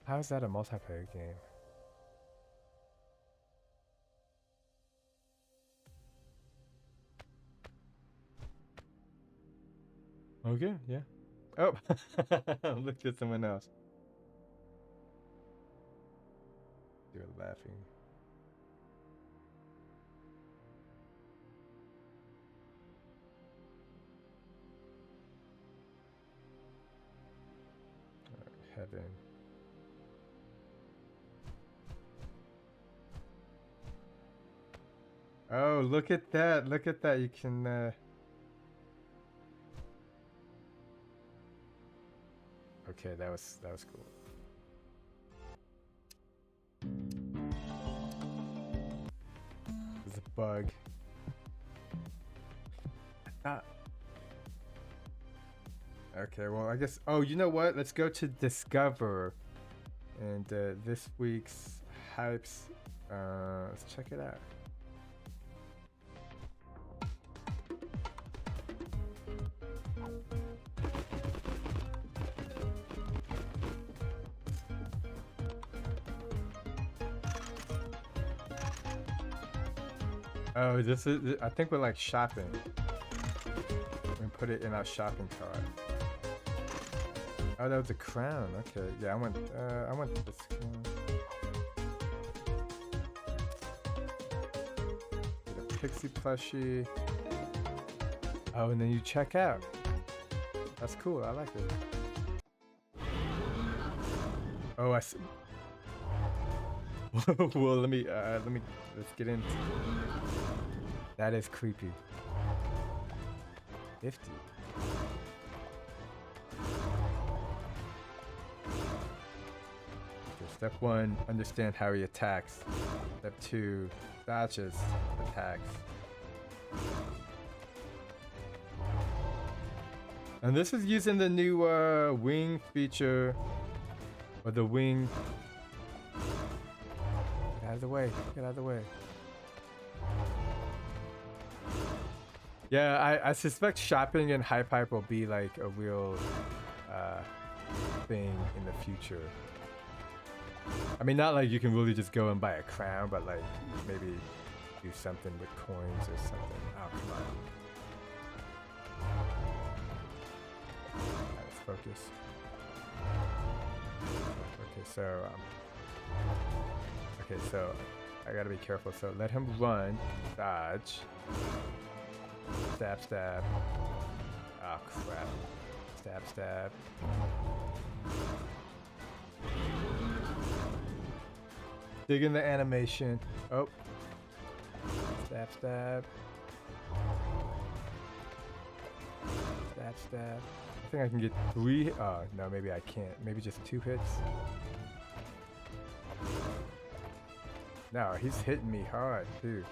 How is that a multiplayer game? Okay, yeah. Oh, look at someone else. You're laughing. Heaven. Oh, look at that. Look at that. You can, Okay, that was cool. There's a bug. Ah. Okay, well, I guess. Oh, you know what? Let's go to Discover. And this week's hypes. Let's check it out. Oh, this is. I think we're like shopping. We put it in our shopping cart. Oh, that was a crown. Okay, yeah, I want this one. Get a pixie plushie. Oh, and then you check out. That's cool. I like it. Oh, I see. Well, let's get into. That is creepy. 50. Okay, step 1, understand how he attacks. Step 2, dodges attacks. And this is using the new wing feature, or the wing. Get out of the way. Get out of the way. Yeah, I suspect shopping in HypeHype will be like a real thing in the future. I mean, not like you can really just go and buy a crown, but like maybe do something with coins or something. Oh, come on. Alright, let's focus. Okay, so I gotta be careful. So let him run, dodge. Stab, stab. Oh, crap. Stab, stab. Dig in the animation. Oh. Stab, stab. Stab, stab. I think I can get 3. Oh, no, maybe I can't. Maybe just 2 hits. No, he's hitting me hard, too.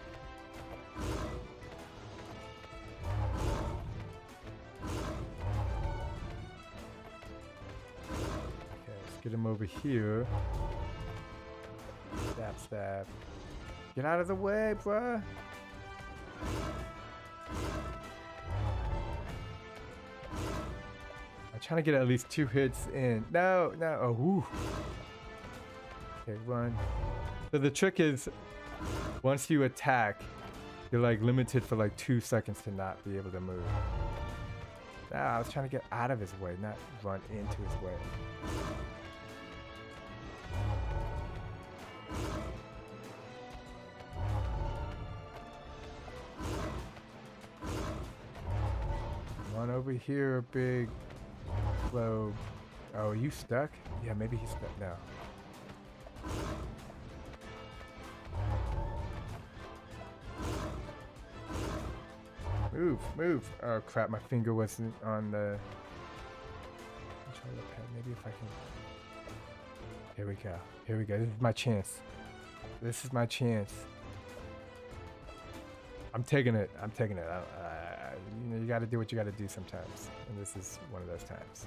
Get him over here. Stab, stab. Get out of the way, bruh. I'm trying to get at least 2 hits in. No, no. Oh, woo. Okay, run. So the trick is, once you attack, you're like limited for like 2 seconds to not be able to move. Nah, I was trying to get out of his way, not run into his way. Run over here, big globe. Oh, are you stuck? Yeah, maybe he's stuck now. Move, move. Oh crap, my finger wasn't on the controller pad. Maybe if I can. Here we go. Here we go. This is my chance. This is my chance. I'm taking it. I'm taking it. You know, you got to do what you got to do sometimes, and this is one of those times.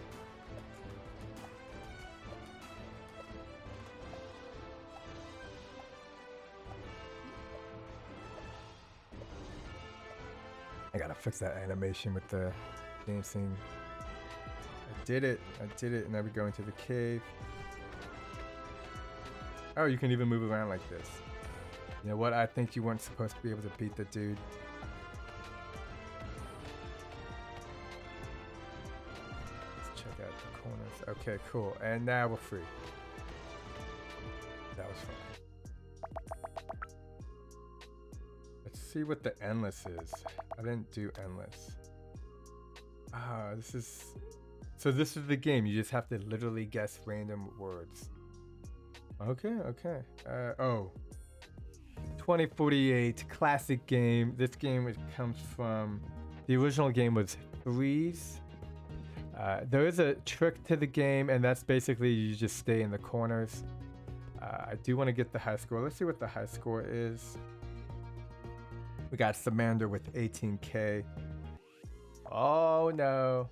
I gotta fix that animation with the dancing. I did it. I did it. And now we go into the cave. Oh, you can even move around like this. You know what? I think you weren't supposed to be able to beat the dude. Let's check out the corners. Okay, cool. And now we're free. That was fun. Let's see what the endless is. I didn't do endless. Ah, this is... So this is the game. You just have to literally guess random words. Okay, okay. Oh. 2048 classic game. This game, it comes from... The original game was threes. There is a trick to the game, and that's basically you just stay in the corners. I do want to get the high score. Let's see what the high score is. We got Samander with 18K. Oh no.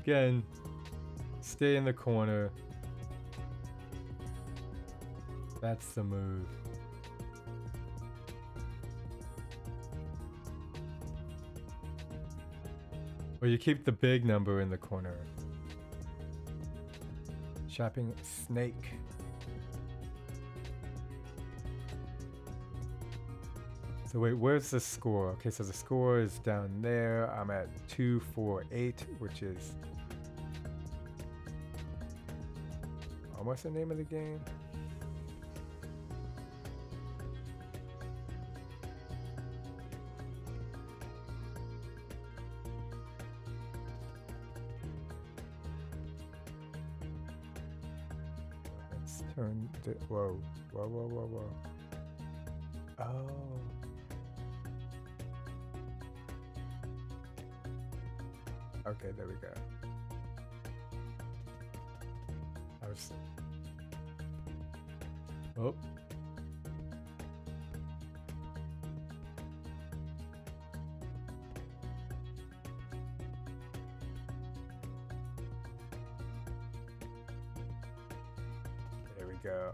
Again, stay in the corner. That's the move. Or you keep the big number in the corner. Shopping snake. So wait, where's the score? Okay, so the score is down there. I'm at 248, which is... What's the name of the game? Let's turn the... Whoa. Whoa, whoa, whoa, whoa. Oh. Okay, there we go. I was... Oh. There we go.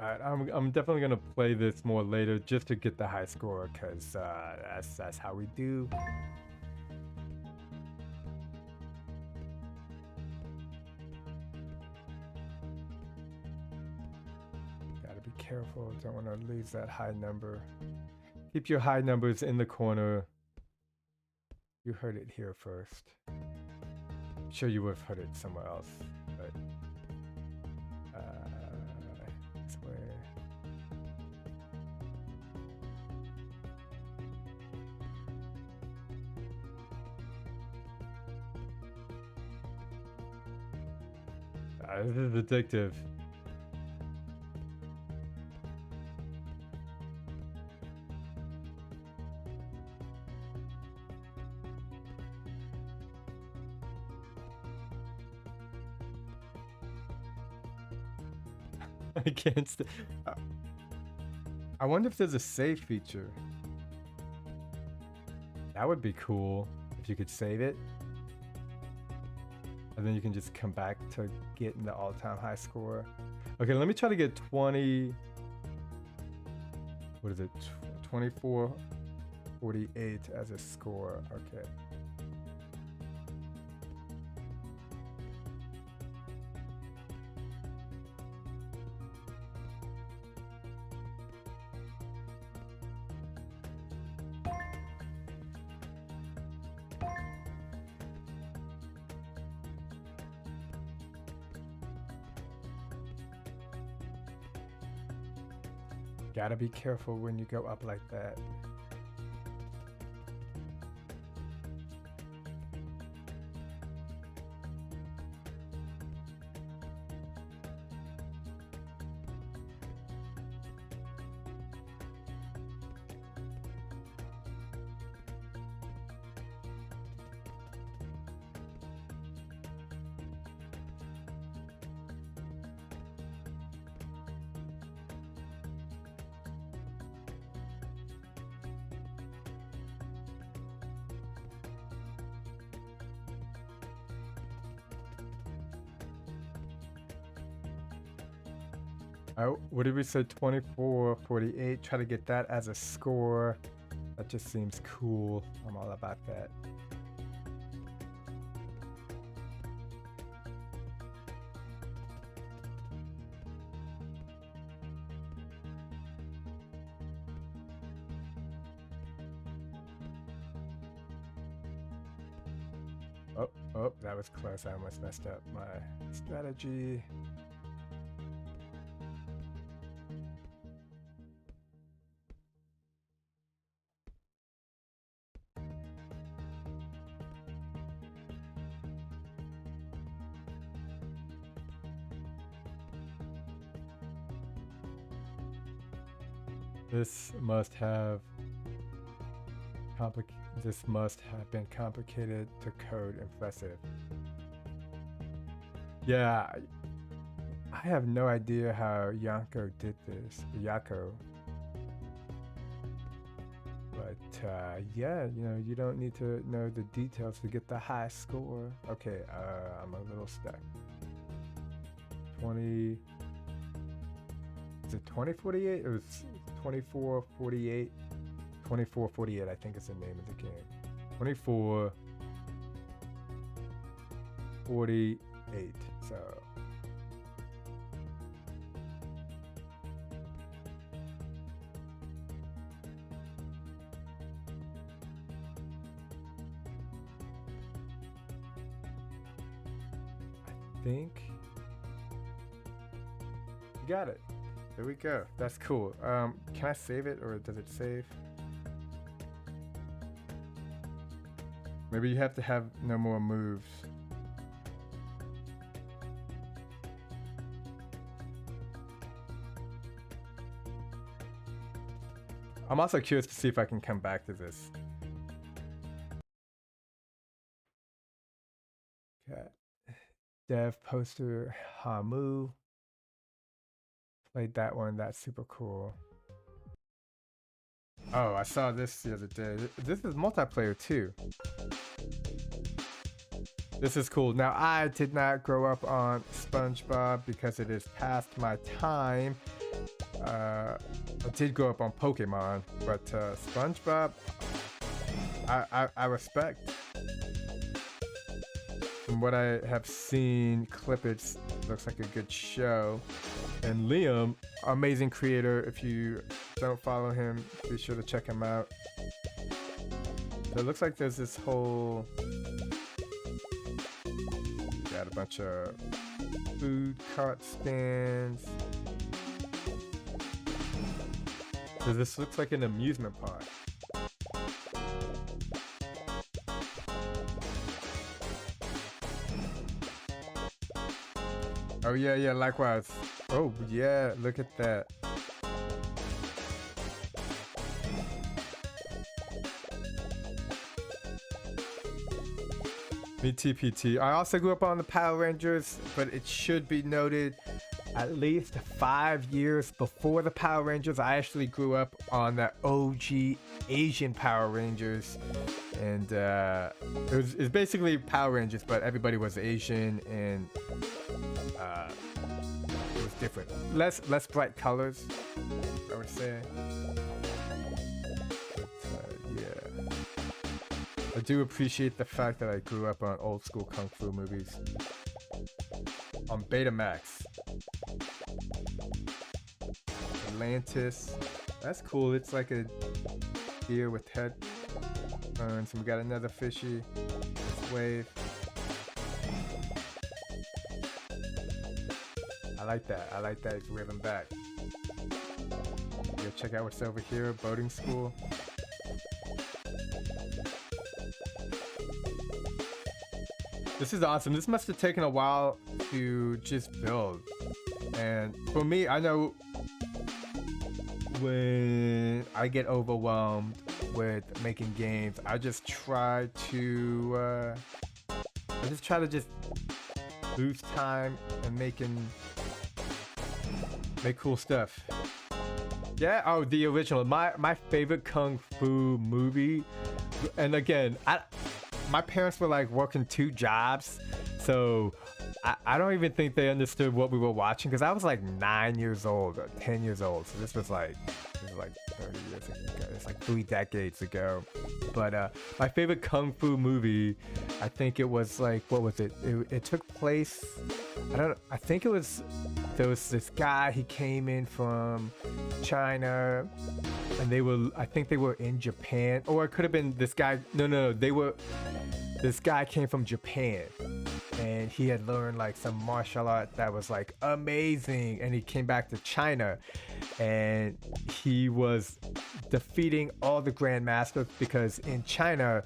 Alright, I'm definitely gonna play this more later just to get the high score, cause that's how we do. Gotta be careful, don't want to lose that high number. Keep your high numbers in the corner. You heard it here first. I'm sure you would have heard it somewhere else, but this is addictive. I can't I wonder if there's a save feature. That would be cool if you could save it. And then you can just come back to getting the all-time high score. Okay, let me try to get 20... What is it? 2448 as a score. Okay. Gotta be careful when you go up like that. What did we say? 24-48. Try to get that as a score. That just seems cool. I'm all about that. Oh, that was close. I almost messed up my strategy. This must have been complicated to code. Impressive. Yeah, I have no idea how Yanko did this. Yako. But yeah, you know, you don't need to know the details to get the high score. Okay, I'm a little stuck. 20. Is it 2048? It was 24-48. 24-48, I think is the name of the game. 24-48. So I think you got it. There we go. That's cool. Can I save it or does it save? Maybe you have to have no more moves. I'm also curious to see if I can come back to this. Okay. Dev poster Hamu. Played that one. That's super cool. Oh, I saw this the other day. This is multiplayer too. This is cool. Now, I did not grow up on SpongeBob because it is past my time. I did grow up on Pokemon, but SpongeBob, I respect. From what I have seen, Clippets looks like a good show. And Liam, amazing creator. If you don't follow him, be sure to check him out. So it looks like there's this whole... Got a bunch of food cart stands. So this looks like an amusement park. Oh yeah, likewise. Oh yeah, look at that. Me TPT. I also grew up on the Power Rangers, but it should be noted at least 5 years before the Power Rangers, I actually grew up on the OG Asian Power Rangers. And it was basically Power Rangers, but everybody was Asian, and it was different. Less bright colors, I would say. But yeah, I do appreciate the fact that I grew up on old school kung fu movies on Betamax. Atlantis, that's cool. It's like a deer with head. And we got another fishy. Wave. I like that. I like that. It's waving back. Go check out what's over here. Boating school. This is awesome. This must have taken a while to just build. And for me, I know when I get overwhelmed with making games, I just try to just boost time and make cool stuff. Yeah, oh, the original. My favorite kung fu movie. And again, my parents were like working 2 jobs, so I don't even think they understood what we were watching because I was like 9 years old, or 10 years old. So this was like 30 years ago. It's like 3 decades ago. But my favorite kung fu movie, I think it was like, what was it? It took place, I think it was, there was this guy, he came in from China and I think they were in Japan, or it could have been this guy. No, this guy came from Japan and he had learned like some martial art that was like amazing, and he came back to China and he was defeating all the grandmasters because in China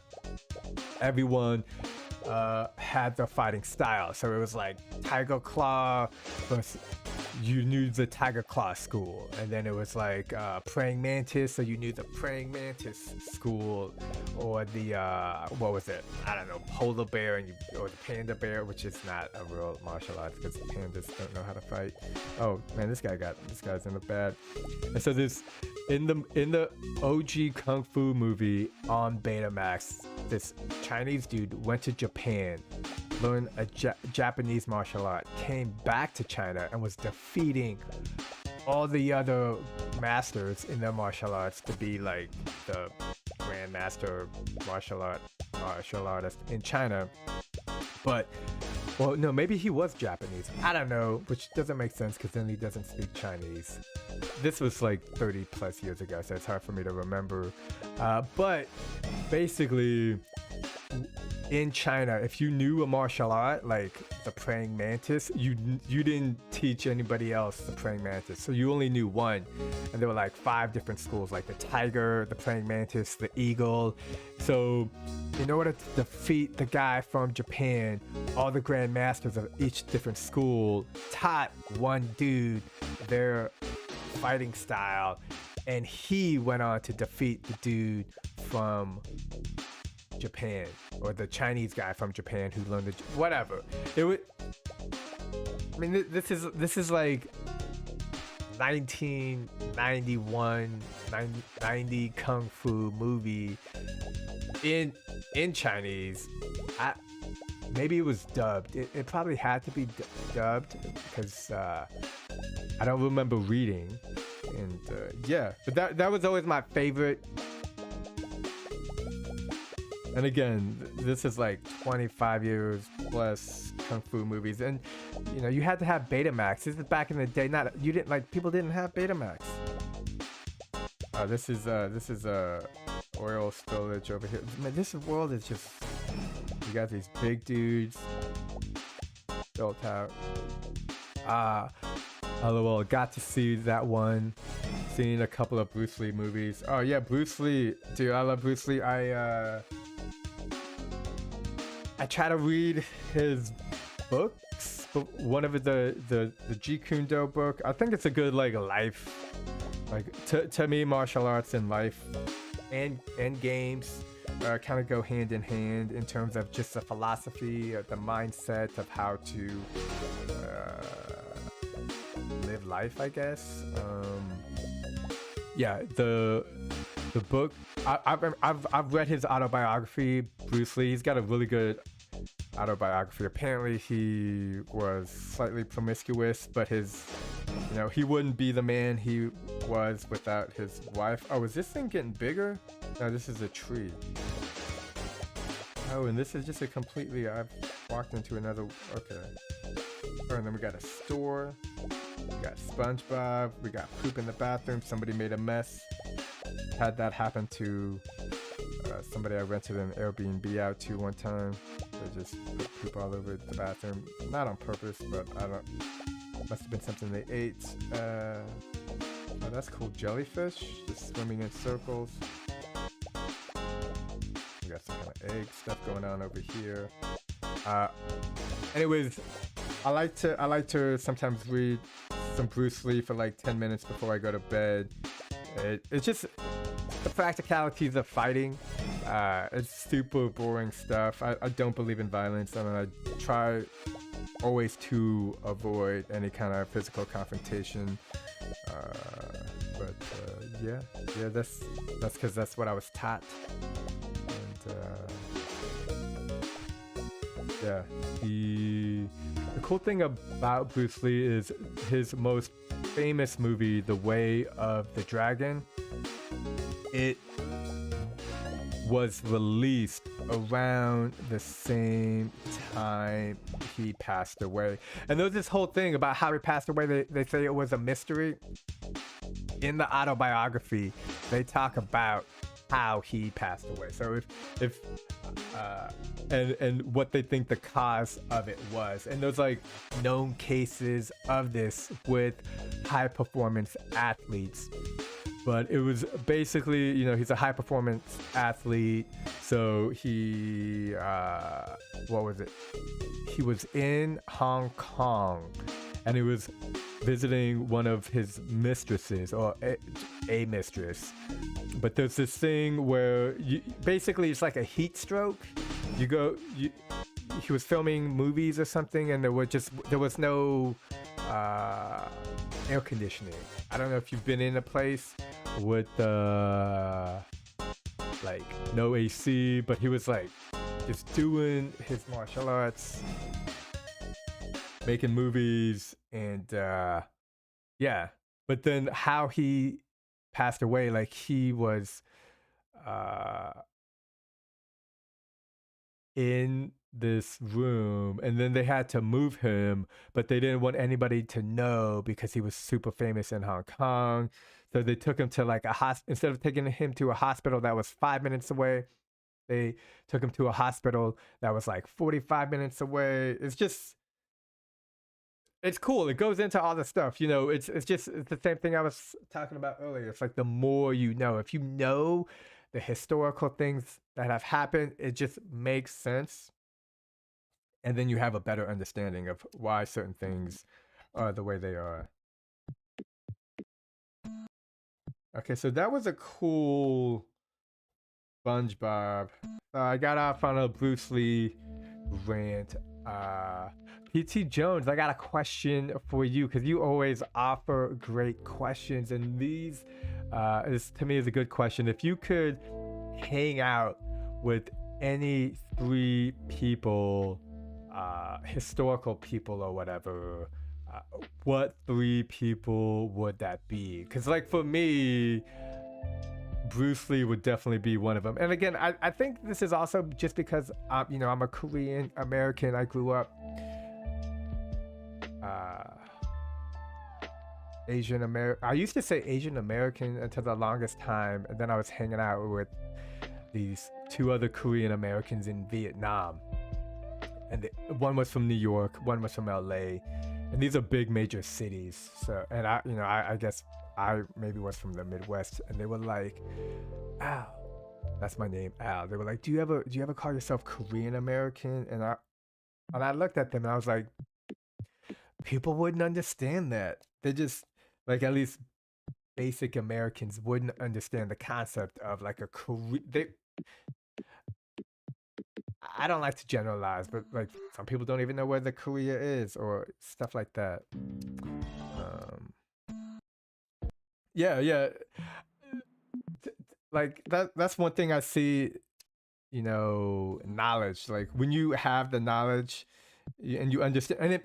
everyone had the fighting style. So it was like Tiger Claw versus, you knew the Tiger Claw school, and then it was like Praying Mantis, so you knew the Praying Mantis school, or the what was it? I don't know, Polar Bear or the Panda Bear, which is not a real martial art because pandas don't know how to fight. Oh man, this guy's in the bad. And so this in the OG Kung Fu movie on Betamax, this Chinese dude went to Japan, learned a Japanese martial art, came back to China and was defeating all the other masters in their martial arts to be like the grandmaster martial artist in China. But well, no, maybe he was Japanese. I don't know, which doesn't make sense because then he doesn't speak Chinese. This was like 30 plus years ago, so it's hard for me to remember. But basically, in China, if you knew a martial art like the Praying Mantis, you didn't teach anybody else the Praying Mantis, so you only knew one. And there were like 5 different schools, like the Tiger, the Praying Mantis, the Eagle. So in order to defeat the guy from Japan, all the grandmasters of each different school taught one dude their fighting style, and he went on to defeat the dude from Japan, or the Chinese guy from Japan who learned whatever. It would. I mean, this is like 1991, 90 kung fu movie in Chinese. Maybe it was dubbed. It probably had to be dubbed because I don't remember reading. And yeah, but that was always my favorite. And again, this is like 25 years plus kung fu movies, and you know, you had to have Betamax. This is back in the day. People didn't have Betamax. This is oil spillage over here. Man, this world is just, you got these big dudes built out. LOL, got to see that one. Seen a couple of Bruce Lee movies. Oh yeah, Bruce Lee, dude, I love Bruce Lee. I try to read his books, but one of the Jeet Kune Do book, I think it's a good like life, like to me, martial arts and life and games kind of go hand in hand in terms of just the philosophy, the mindset of how to live life, I guess. Yeah, the book, I've read his autobiography, Bruce Lee. He's got a really good autobiography. Apparently he was slightly promiscuous, but he wouldn't be the man he was without his wife. Oh, is this thing getting bigger? No, this is a tree. Oh, and this is just I've walked into another, okay. Oh, and then we got a store. We got SpongeBob. We got poop in the bathroom. Somebody made a mess. Had that happen to somebody I rented an Airbnb out to one time. They just put poop all over the bathroom. Not on purpose, but must have been something they ate. Oh, that's cool. Jellyfish just swimming in circles. We got some kind of egg stuff going on over here. Anyways, I like to sometimes read some Bruce Lee for like 10 minutes before I go to bed. It's just the practicalities of fighting. It's super boring stuff. I don't believe in violence, and I try always to avoid any kind of physical confrontation. But yeah, that's because that's what I was taught. And yeah, the cool thing about Bruce Lee is his most famous movie, The Way of the Dragon. It was released around the same time he passed away. And there's this whole thing about how he passed away. They say it was a mystery. In the autobiography, they talk about how he passed away. So if and what they think the cause of it was. And there's like known cases of this with high performance athletes. But it was basically, you know, he's a high performance athlete. So he, what was it? He was in Hong Kong and he was visiting one of his mistresses, or a mistress. But there's this thing where basically it's like a heat stroke. He was filming movies or something, and there was no air conditioning. I don't know if you've been in a place with like no AC, but he was like just doing his martial arts, making movies, and yeah. But then how he passed away, like he was in this room, and then they had to move him, but they didn't want anybody to know because he was super famous in Hong Kong. So they took him to like instead of taking him to a hospital that was 5 minutes away, they took him to a hospital that was like 45 minutes away. It's cool. It goes into all the stuff, you know. It's the same thing I was talking about earlier. It's like the more you know, if you know the historical things that have happened, it just makes sense. And then you have a better understanding of why certain things are the way they are. Okay, so that was a cool SpongeBob. I got off on a Bruce Lee rant. PT Jones, I got a question for you because you always offer great questions, and these to me is a good question. If you could hang out with any 3 people, historical people or whatever, what 3 people would that be? Because like for me, Bruce Lee would definitely be one of them. And again, I think this is also just because you know, I'm a Korean American. I grew up Asian American. I used to say Asian American until the longest time, and then I was hanging out with these 2 other Korean Americans in Vietnam, and one was from New York, one was from LA, and these are big major cities. So, and I guess I maybe was from the Midwest, and they were like, Al, that's my name, Al. They were like, do you ever call yourself Korean American? And I looked at them and I was like, people wouldn't understand that. They just, like, at least basic Americans wouldn't understand the concept of like a I don't like to generalize, but like some people don't even know where the Korea is or stuff like that. Yeah. Like that's one thing I see, you know, knowledge. Like when you have the knowledge and you understand, and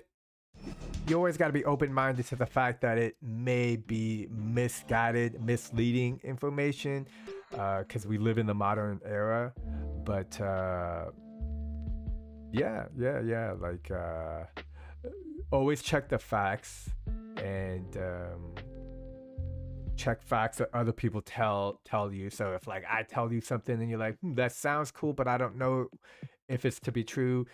you always got to be open-minded to the fact that it may be misguided, misleading information, because we live in the modern era. But yeah. Like always check the facts, and check facts that other people tell you. So if like I tell you something and you're like, that sounds cool, but I don't know if it's to be true.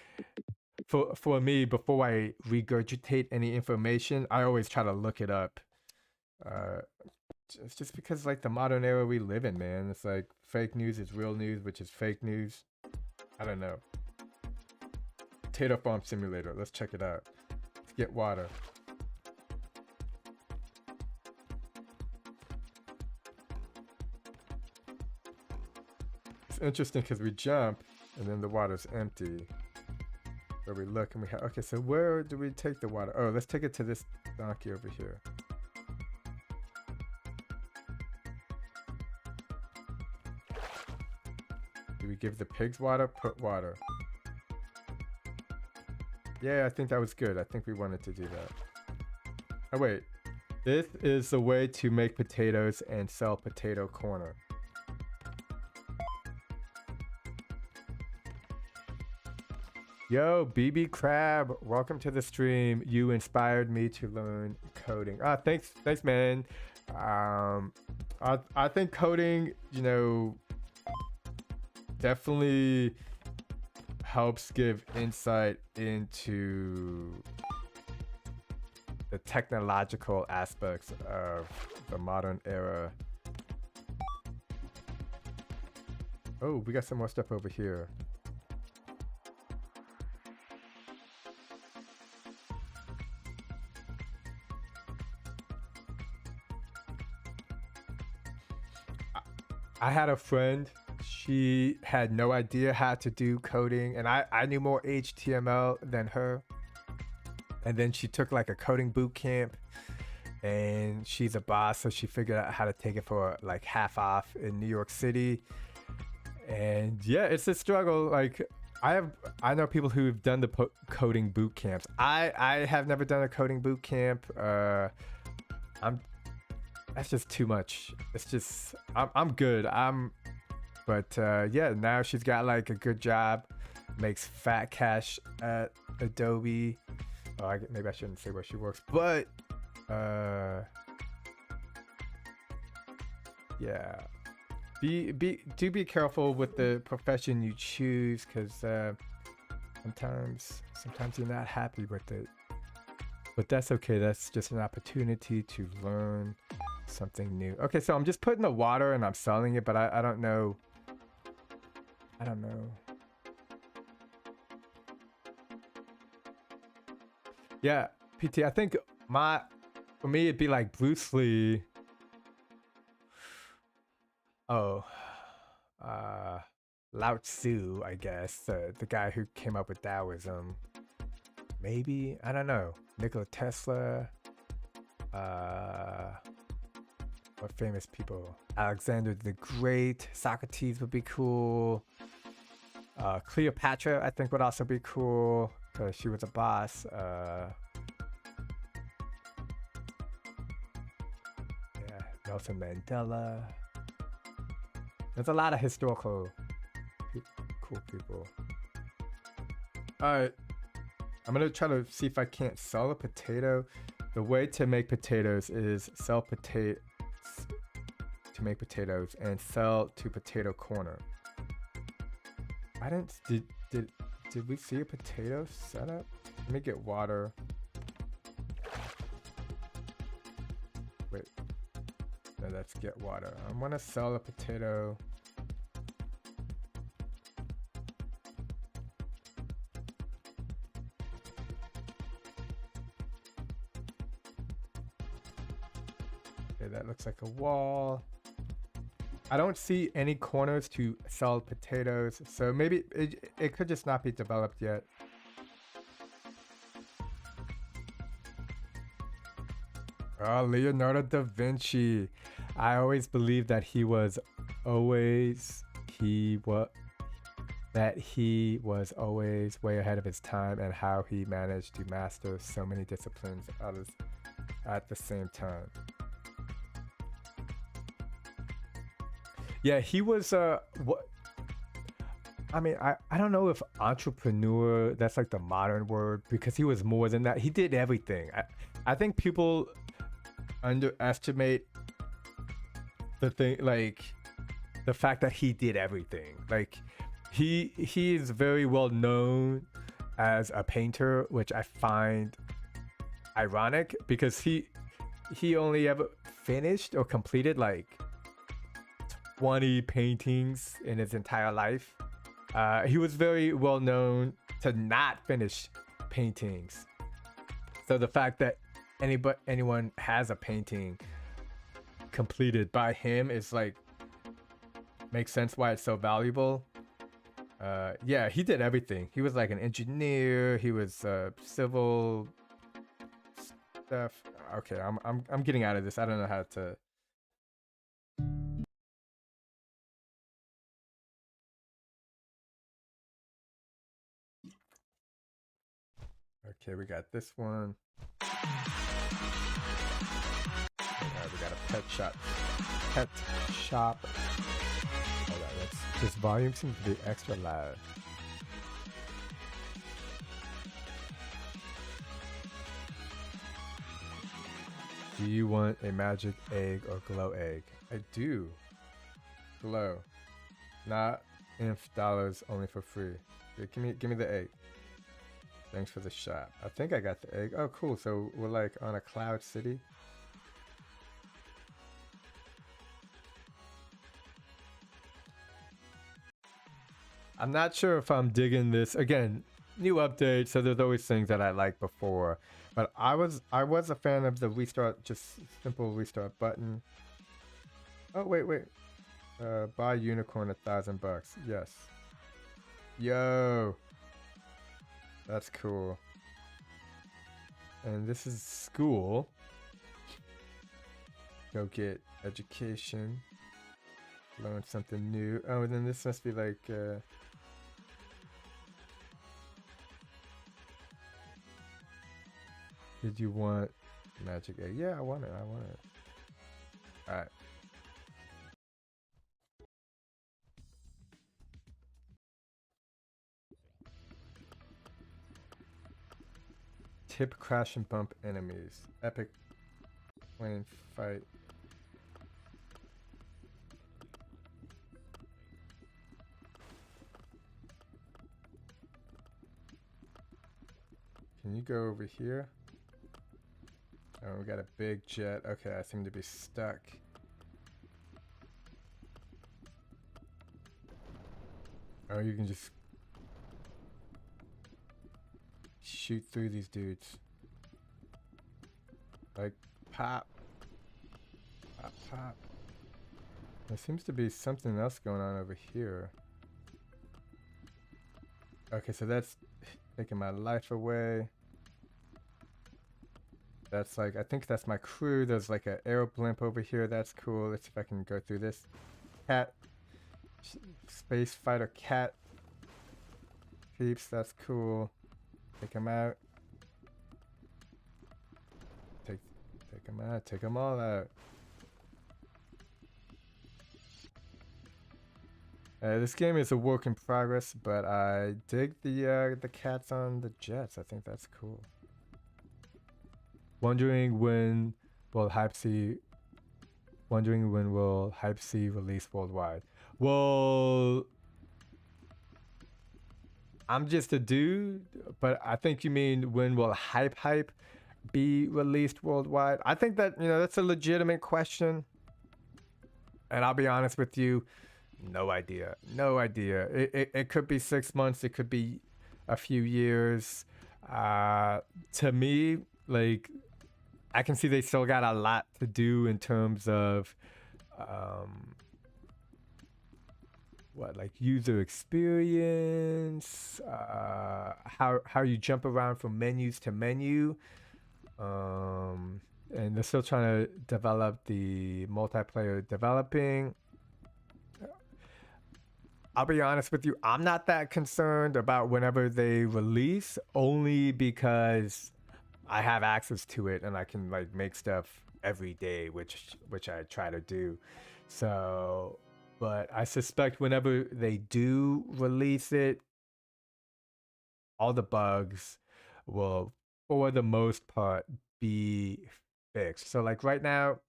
For me, before I regurgitate any information, I always try to look it up. It's just because like the modern era we live in, man. It's like fake news is real news, which is fake news. I don't know. Potato Farm Simulator. Let's check it out. Let's get water. It's interesting because we jump and then the water's empty. Where we look and we have, okay, so where do we take the water? Oh, let's take it to this donkey over here. Do we give the pigs water? Put water. Yeah, I think that was good. I think we wanted to do that. Oh wait, this is the way to make potatoes and sell potato corner. Yo, BB Crab, welcome to the stream. You inspired me to learn coding. Ah, thanks, man. I think coding, you know, definitely helps give insight into the technological aspects of the modern era. Oh, we got some more stuff over here. I had a friend, she had no idea how to do coding, and I knew more HTML than her. And then she took like a coding boot camp, and she's a boss, so she figured out how to take it for like half off in New York City. And yeah, it's a struggle. Like I know people who've done the coding boot camps. I have never done a coding boot camp. That's just too much. It's just I'm good. But yeah, now she's got like a good job, makes fat cash at Adobe. Oh, maybe I shouldn't say where she works, but yeah, do be careful with the profession you choose, because sometimes you're not happy with it, but that's okay. That's just an opportunity to learn something new. Okay, so I'm just putting the water and I'm selling it, but I don't know. Yeah, PT, I think for me it'd be like Bruce Lee. Oh, Lao Tzu, I guess, the guy who came up with Taoism. Maybe, I don't know. Nikola Tesla. What famous people? Alexander the Great, Socrates would be cool. Cleopatra, I think, would also be cool because she was a boss. Yeah, Nelson Mandela. There's a lot of historical cool people. Alright, I'm gonna try to see if I can't sell a potato. The way to make potatoes is sell potatoes to make potatoes and sell to potato corner. I didn't did we see a potato setup? Let me get water. Wait. No, let's get water. I want to sell a potato. Okay, that looks like a wall. I don't see any corners to sell potatoes, so maybe it could just not be developed yet. Oh, Leonardo da Vinci. I always believed that he was always way ahead of his time, and how he managed to master so many disciplines at the same time. Yeah, he was what I mean, I don't know if entrepreneur, that's like the modern word, because he was more than that. He did everything. I think people underestimate the thing, like the fact that he did everything. Like he is very well known as a painter, which I find ironic, because he only ever finished or completed like 20 paintings in his entire life. He was very well known to not finish paintings. So the fact that anyone has a painting completed by him is like, makes sense why it's so valuable. Yeah, he did everything. He was like an engineer. He was civil stuff. Okay, I'm getting out of this. I don't know how to. Okay, we got this one. Alright, we got a pet shop. Pet shop. Hold on, this volume seems to be extra loud. Do you want a magic egg or glow egg? I do. Glow. Not inf dollars, only for free. Okay, give me the egg. Thanks for the shop. I think I got the egg. Oh, cool. So we're like on a cloud city. I'm not sure if I'm digging this. Again, new update, so there's always things that I liked before. But I was a fan of the restart, just simple restart button. Oh wait. Buy unicorn $1,000. Yes. Yo. That's cool. And this is school. Go get education. Learn something new. Oh, and then this must be like did you want magic egg? Yeah, I want it. Alright. Tip, crash, and bump enemies. Epic plane fight. Can you go over here? Oh, we got a big jet. Okay, I seem to be stuck. Oh, you can just shoot through these dudes. Like, pop. Pop, pop. There seems to be something else going on over here. Okay, so that's taking my life away. That's like, I think that's my crew. There's like an aero blimp over here. That's cool. Let's see if I can go through this. Cat. Space fighter cat. Peeps, that's cool. Take him out. Take him out. Take them all out. This game is a work in progress, but I dig the cats on the jets. I think that's cool. Wondering when will HypeHype release worldwide? Well, I'm just a dude, but I think you mean when will HypeHype be released worldwide? I think that, that's a legitimate question. And I'll be honest with you, no idea. It could be 6 months. It could be a few years. To me, like, I can see they still got a lot to do in terms of like user experience, how you jump around from menus to menu, and they're still trying to develop the multiplayer developing. I'll be honest with you, I'm not that concerned about whenever they release, only because I have access to it and I can like make stuff every day, which I try to do. So, but I suspect whenever they do release it, all the bugs will, for the most part, be fixed. So like right now,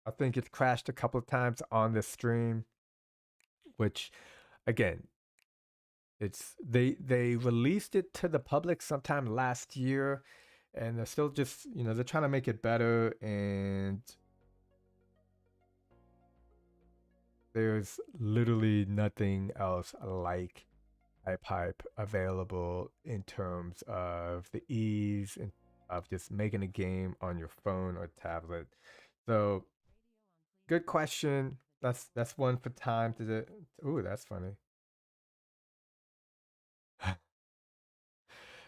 I think it's crashed a couple of times on the stream, which again, it's they released it to the public sometime last year, and they're still just, they're trying to make it better, and there's literally nothing else like HypeHype available in terms of the ease of just making a game on your phone or tablet. So, good question. That's one for time to do. Ooh, that's funny.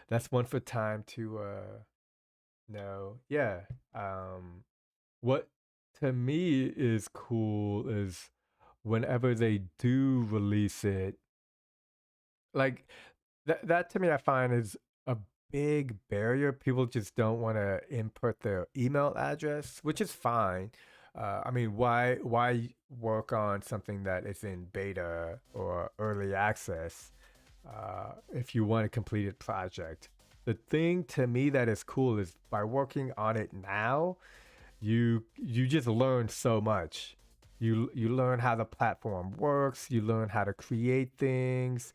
That's one for time to know. Yeah. What to me is cool is whenever they do release it, like that to me I find is a big barrier. People just don't want to input their email address, which is fine. I mean, why work on something that is in beta or early access if you want a completed project? The thing to me that is cool is by working on it now, you just learn so much. You learn how the platform works. You learn how to create things.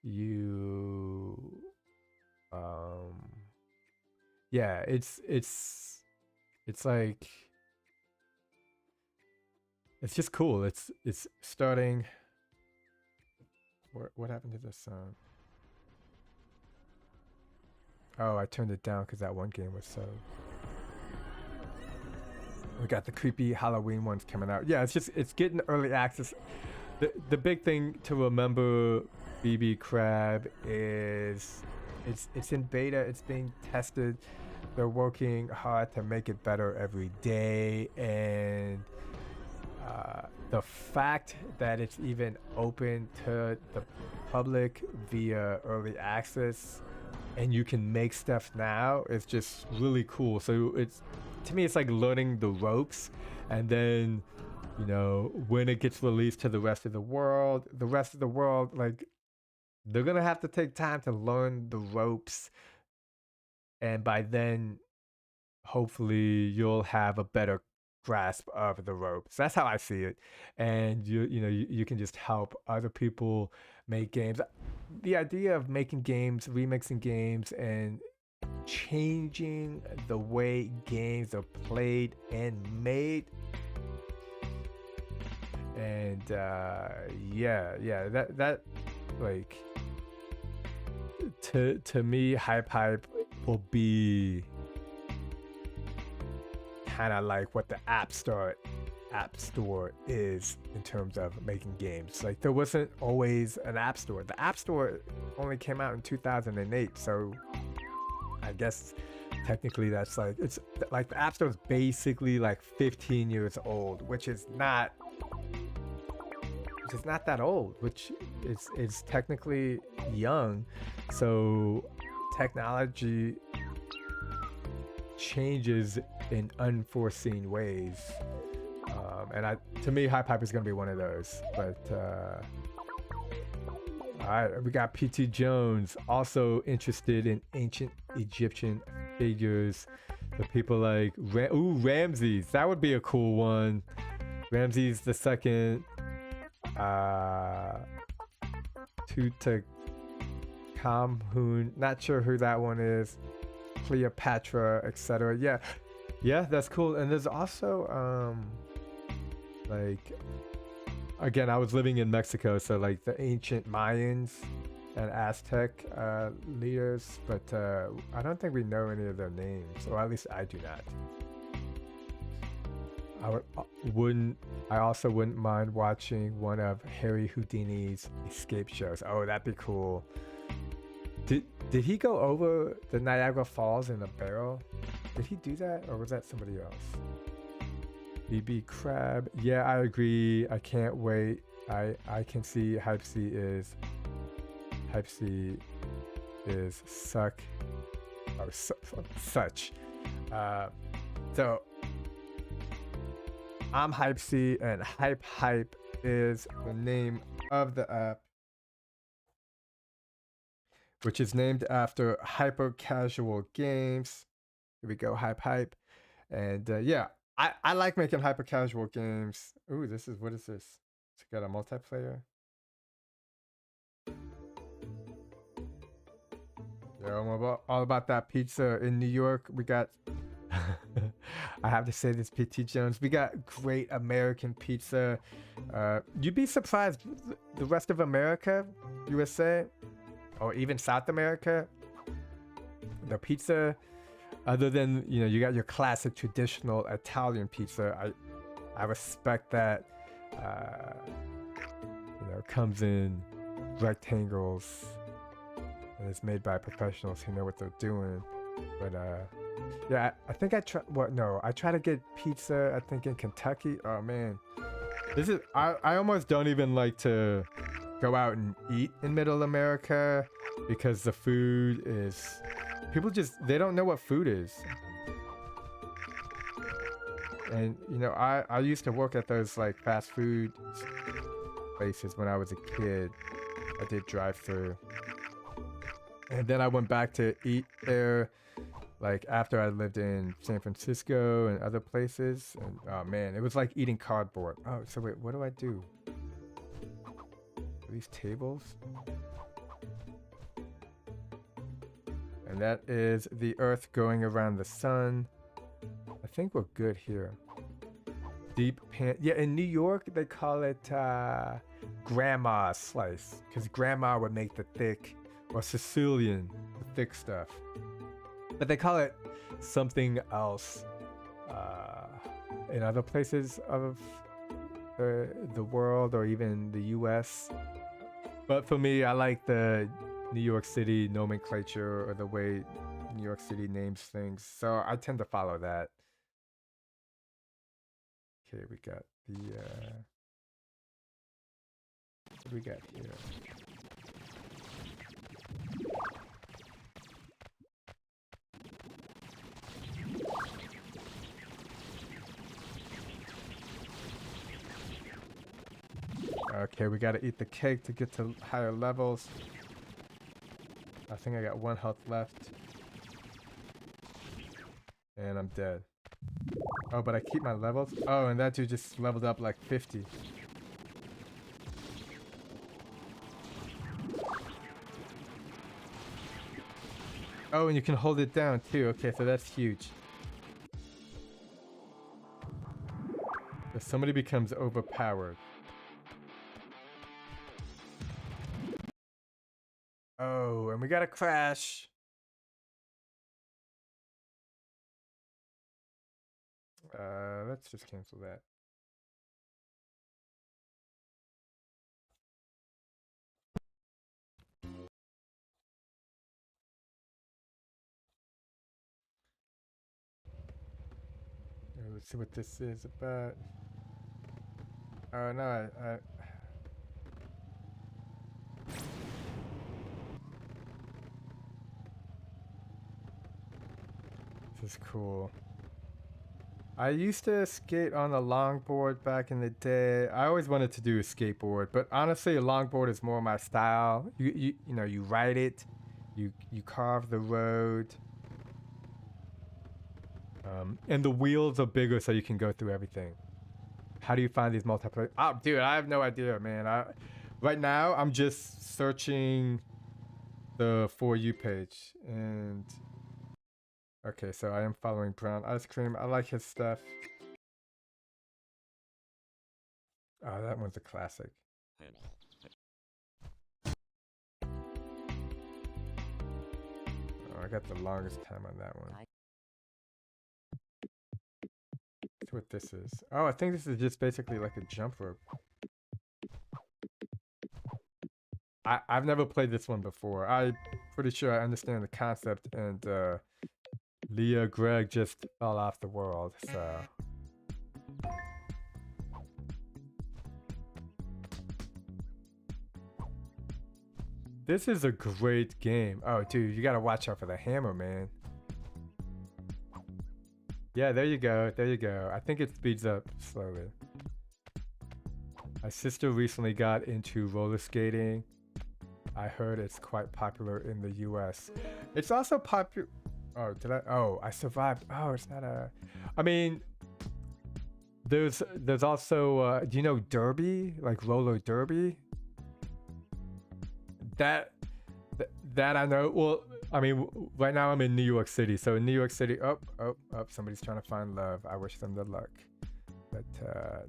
You um yeah, it's like it's just cool. It's starting. What happened to this sound? Oh, I turned it down because that one game was so. We got the creepy Halloween ones coming out. Yeah, it's getting early access. The big thing to remember, BB Crab, is it's in beta. It's being tested. They're working hard to make it better every day, and the fact that it's even open to the public via early access and you can make stuff now is just really cool. So it's, to me, it's like learning the ropes, and then, you know, when it gets released to the rest of the world, like, they're gonna have to take time to learn the ropes, and by then hopefully you'll have a better grasp of the ropes. That's how I see it. And you can just help other people make games. The idea of making games, remixing games, and changing the way games are played and made. And yeah, that like, to me, HypeHype will be kind of like what the App Store is in terms of making games. Like, there wasn't always an App Store. The App Store only came out in 2008, so I guess technically that's like, it's like the App Store is basically like 15 years old, which is not that old, which is technically young. So technology changes in unforeseen ways, and to me, HypeHype is going to be one of those. But all right, we got PT Jones, also interested in ancient Egyptian figures. The people like Ramses. That would be a cool one. Ramses the second. Tutankhamun. Not sure who that one is. Cleopatra, etc. Yeah, that's cool. And there's also like, again, I was living in Mexico, so like the ancient Mayans and Aztec leaders, but I don't think we know any of their names, or at least I do not. I also wouldn't mind watching one of Harry Houdini's escape shows. Oh, that'd be cool. Did he go over the Niagara Falls in a barrel? Did he do that, or was that somebody else? BB Crab. Yeah, I agree. I can't wait. I can see HypeC is suck or such. So I'm HypeC, and HypeHype is the name of the app, which is named after hyper casual games. Here we go, HypeHype. And yeah, I like making hyper casual games. Ooh, what is this? It's got a multiplayer. Yeah, I'm all about that pizza in New York. We got, I have to say this, PT Jones, we got great American pizza. You'd be surprised, the rest of America, USA, or even South America, the pizza, other than, you got your classic traditional Italian pizza, I respect that. Comes in rectangles and it's made by professionals who know what they're doing. But yeah, I think I try to get pizza, I think, in Kentucky. Oh man, I almost don't even like to go out and eat in middle America because the food is People they don't know what food is. And you know, I used to work at those like fast food places when I was a kid. I did drive-through. And then I went back to eat there like after I lived in San Francisco and other places. And oh man, it was like eating cardboard. Oh, so wait, what do I do? Are these tables? And that is the Earth going around the sun. I think we're good here. Deep pan. Yeah, in New York, they call it grandma slice. Because grandma would make the thick, or Sicilian, the thick stuff. But they call it something else in other places of the world or even the US. But for me, I like the New York City nomenclature or the way New York City names things. So I tend to follow that. Okay, we got the what do we got here? Okay, we gotta eat the cake to get to higher levels. I think I got 1 health left. And I'm dead. Oh, but I keep my levels? Oh, and that dude just leveled up like 50. Oh, and you can hold it down too. Okay, so that's huge. If somebody becomes overpowered. Oh, and we got a crash. Let's just cancel that. Let's see what this is about. Oh no, this is cool. I used to skate on a longboard back in the day. I always wanted to do a skateboard, but honestly, a longboard is more my style. You know, you ride it, you carve the road, and the wheels are bigger so you can go through everything. How do you find these multiplayer? Oh, dude, I have no idea, man. Right now I'm just searching the For You page and. Okay, so I am following Brown Ice Cream. I like his stuff. Oh, that one's a classic. Oh, I got the longest time on that one. Let's see what this is. Oh, I think this is just basically like a jump rope. I've never played this one before. I'm pretty sure I understand the concept, and Leah Greg just fell off the world, so. This is a great game. Oh, dude, you gotta watch out for the hammer, man. Yeah, there you go. There you go. I think it speeds up slowly. My sister recently got into roller skating. I heard it's quite popular in the US. It's also popular. Oh, did I? Oh, I survived. Oh, it's not a. I mean, there's also. Do you know derby? Like roller derby? That I know. Well, I mean, right now I'm in New York City. So in New York City, oh, somebody's trying to find love. I wish them the luck. But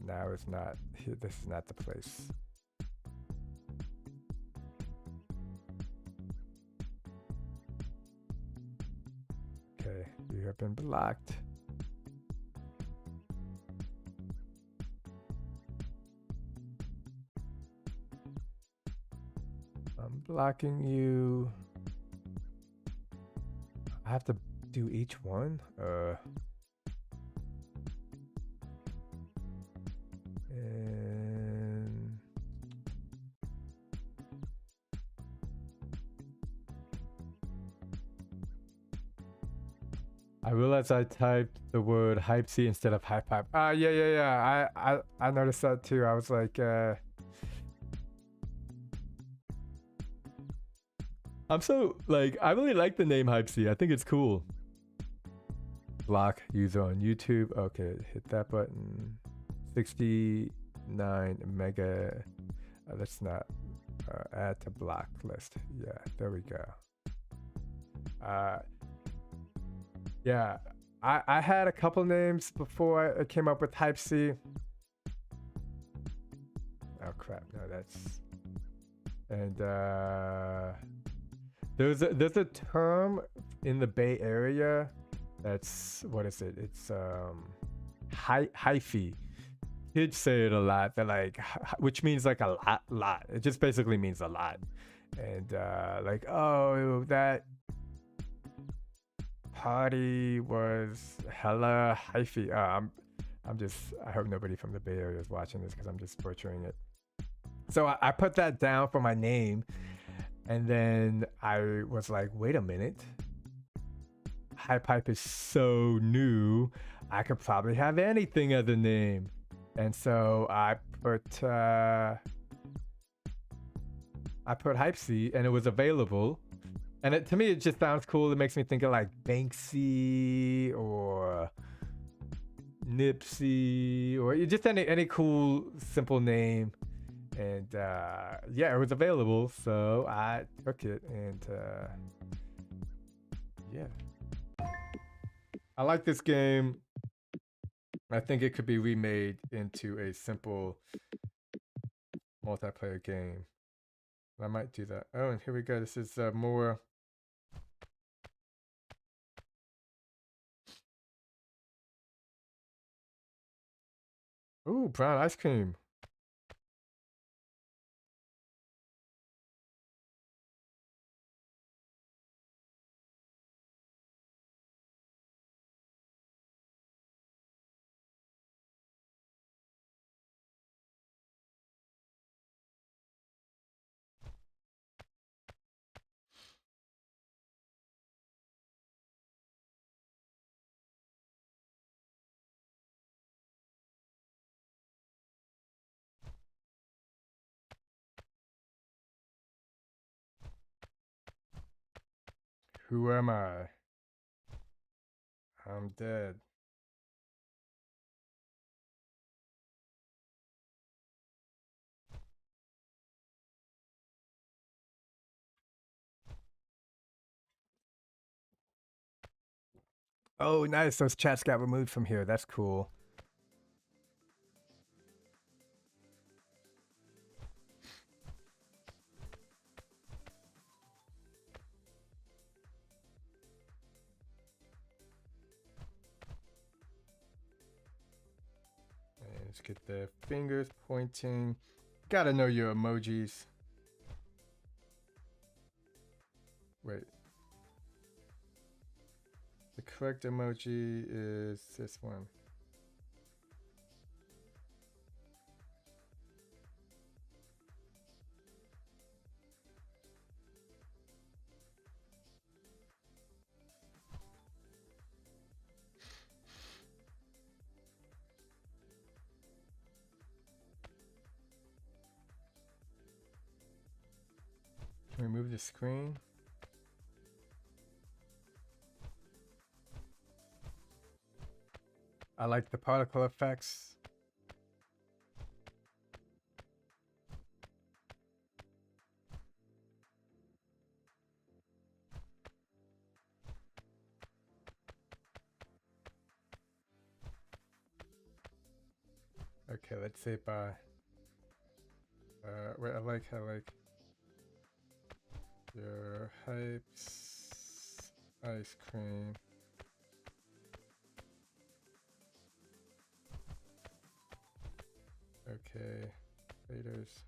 now it's not. This is not the place. Okay, you have been blocked. I'm blocking you. I have to do each one? And I realized I typed the word hype C instead of HypeHype. Yeah. I noticed that too. I was like, I'm so like, I really like the name Hype C. I think it's cool. Block user on YouTube. Okay, hit that button. 69 mega. Let's not add to block list. Yeah, there we go. Yeah, I had a couple names before I came up with Hype C. Oh crap! No, that's and there's a term in the Bay Area that's what is it? It's hyphy. Kids say it a lot. They're like, which means like a lot. It just basically means a lot. And like, oh, that party was hella hyphy. I'm just, I hope nobody from the Bay Area is watching this because I'm just butchering it. So I put that down for my name. And then I was like, wait a minute. HypeHype is so new. I could probably have anything as a name. And so I put Hype C and it was available. And to me, it just sounds cool. It makes me think of like Banksy or Nipsey or just any cool, simple name. And yeah, it was available. So I took it and yeah. I like this game. I think it could be remade into a simple multiplayer game. I might do that. Oh, and here we go. This is more. Ooh, brown ice cream. Who am I? I'm dead. Oh, nice. Those chats got removed from here. That's cool. And let's get the fingers pointing. Gotta know your emojis. Wait. The correct emoji is this one. Can we move the screen? I like the particle effects. Okay, let's say by. Wait, I like your hype's ice cream. Okay, faders.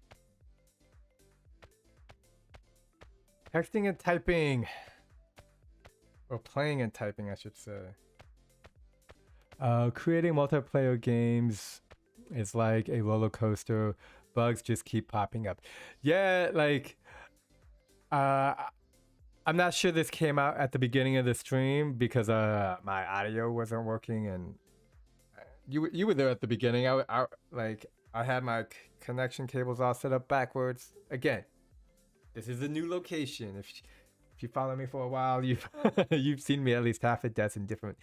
Texting and typing. Or playing and typing, I should say. Creating multiplayer games is like a roller coaster. Bugs just keep popping up. Yeah, like, I'm not sure this came out at the beginning of the stream because my audio wasn't working, and you were there at the beginning. I had my connection cables all set up backwards. Again, this is a new location. If you follow me for a while, you've you've seen me at least half a dozen different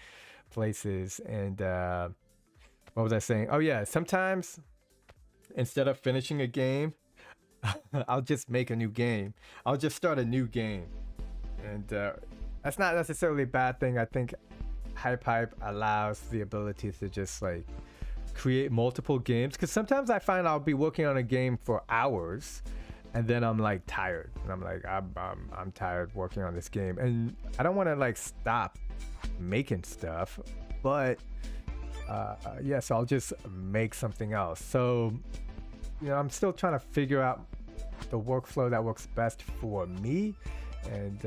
places. And what was I saying? Oh yeah, sometimes instead of finishing a game, I'll just make a new game. I'll just start a new game, and that's not necessarily a bad thing. I think HypeHype allows the ability to just like create multiple games, because sometimes I find I'll be working on a game for hours, and then I'm like tired, and I'm like I'm tired working on this game, and I don't want to like stop making stuff, but yeah, so I'll just make something else. So you know, I'm still trying to figure out the workflow that works best for me, and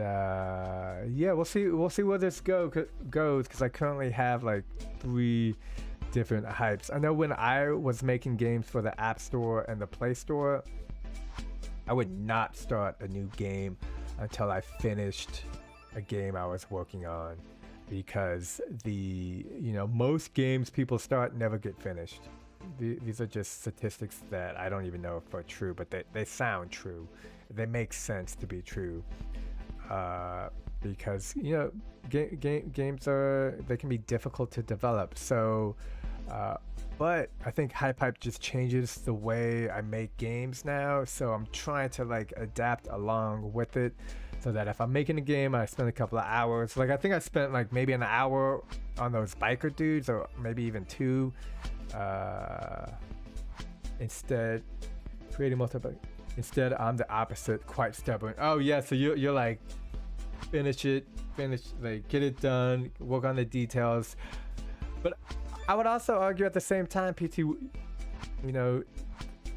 yeah, we'll see where this goes, because I currently have like 3 different hypes. I know when I was making games for the App Store and the Play Store, I would not start a new game until I finished a game I was working on, because most games people start never get finished. These are just statistics that I don't even know if are true, but they sound true. They make sense to be true, because games they can be difficult to develop. So but I think HypeHype just changes the way I make games now, so I'm trying to like adapt along with it, so that if I'm making a game, I spend a couple of hours. Like I think I spent like maybe an hour on those biker dudes, or maybe even 2. Instead, creating multiple. Instead, I'm the opposite, quite stubborn. Oh yeah, so you're like, finish, like get it done, work on the details. But I would also argue at the same time, PT,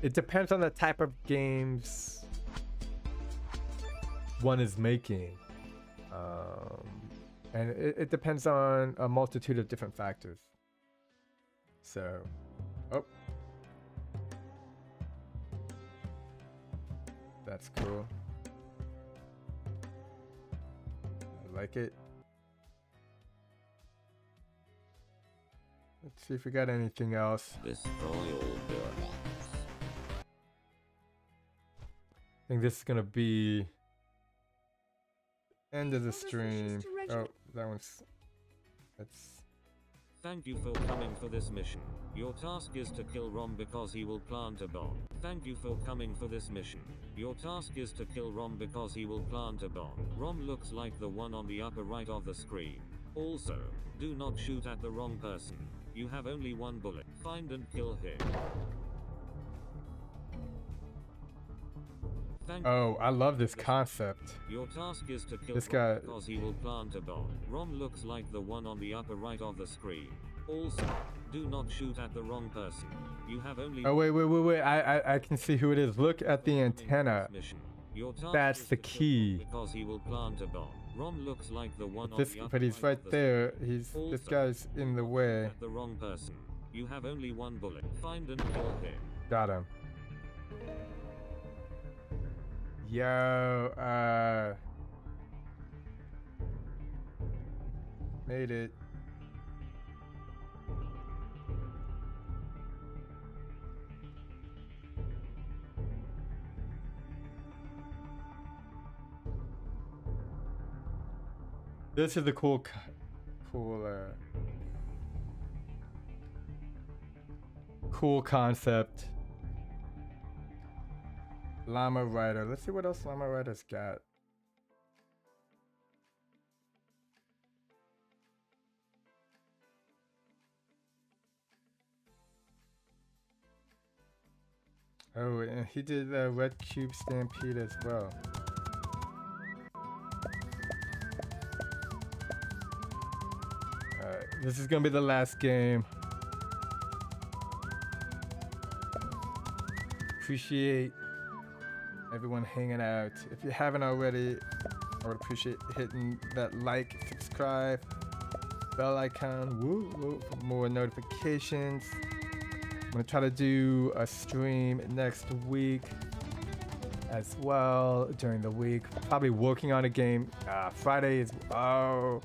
it depends on the type of games one is making, and it depends on a multitude of different factors. So, oh, that's cool. I like it. Let's see if we got anything else. Destroy all buildings. I think this is gonna be end of the stream. Oh, that one's. That's. Thank you for coming for this mission. Your task is to kill Rom because he will plant a bomb. Thank you for coming for this mission. Your task is to kill Rom because he will plant a bomb. Rom looks like the one on the upper right of the screen. Also, do not shoot at the wrong person. You have only 1 bullet. Find and kill him. Oh, I love this concept. Your task is to kill this guy because he will plant a bomb. Rom looks like the one on the upper right of the screen. Also, do not shoot at the wrong person. You have only. Oh wait! I can see who it is. Look at the antenna. That's the key. Because he will plant a bomb. Rom looks like the one but he's right there. This guy's in the way. At the wrong person. You have only 1 bullet. Find and kill him. Got him. Yo, made it. This is the cool concept. Llama Rider. Let's see what else Llama Rider's got. Oh, and he did Red Cube Stampede as well. Alright, this is gonna be the last game. Appreciate everyone hanging out. If you haven't already, I would appreciate hitting that like, subscribe, bell icon, for more notifications. I'm gonna try to do a stream next week. as well during the week. Probably working on a game. Friday is, oh,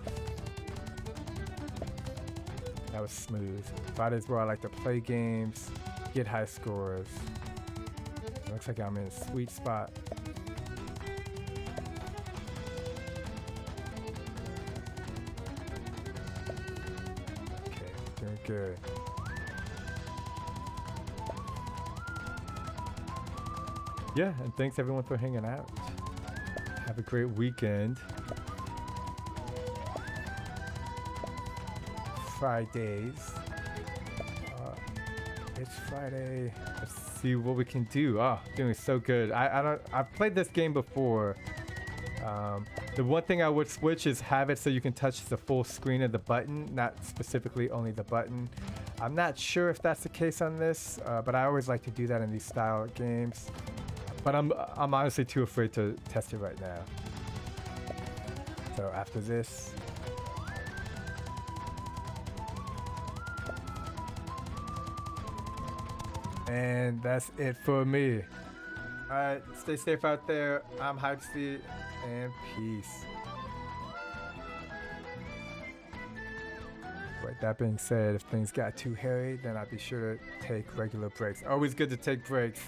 that was smooth. Fridays where I like to play games, get high scores. Looks like I'm in a sweet spot. Okay, doing good. Yeah, and thanks everyone for hanging out. Have a great weekend. Fridays. It's Friday. Let's see what we can do. Oh, doing so good. I've played this game before. The one thing I would switch is have it so you can touch the full screen of the button, not specifically only the button. I'm not sure if that's the case on this, but I always like to do that in these style games. But I'm honestly too afraid to test it right now. So after this, and that's it for me. Alright, stay safe out there. I'm HypeHype, and peace. Right, that being said, if things got too hairy, then I'd be sure to take regular breaks. Always good to take breaks.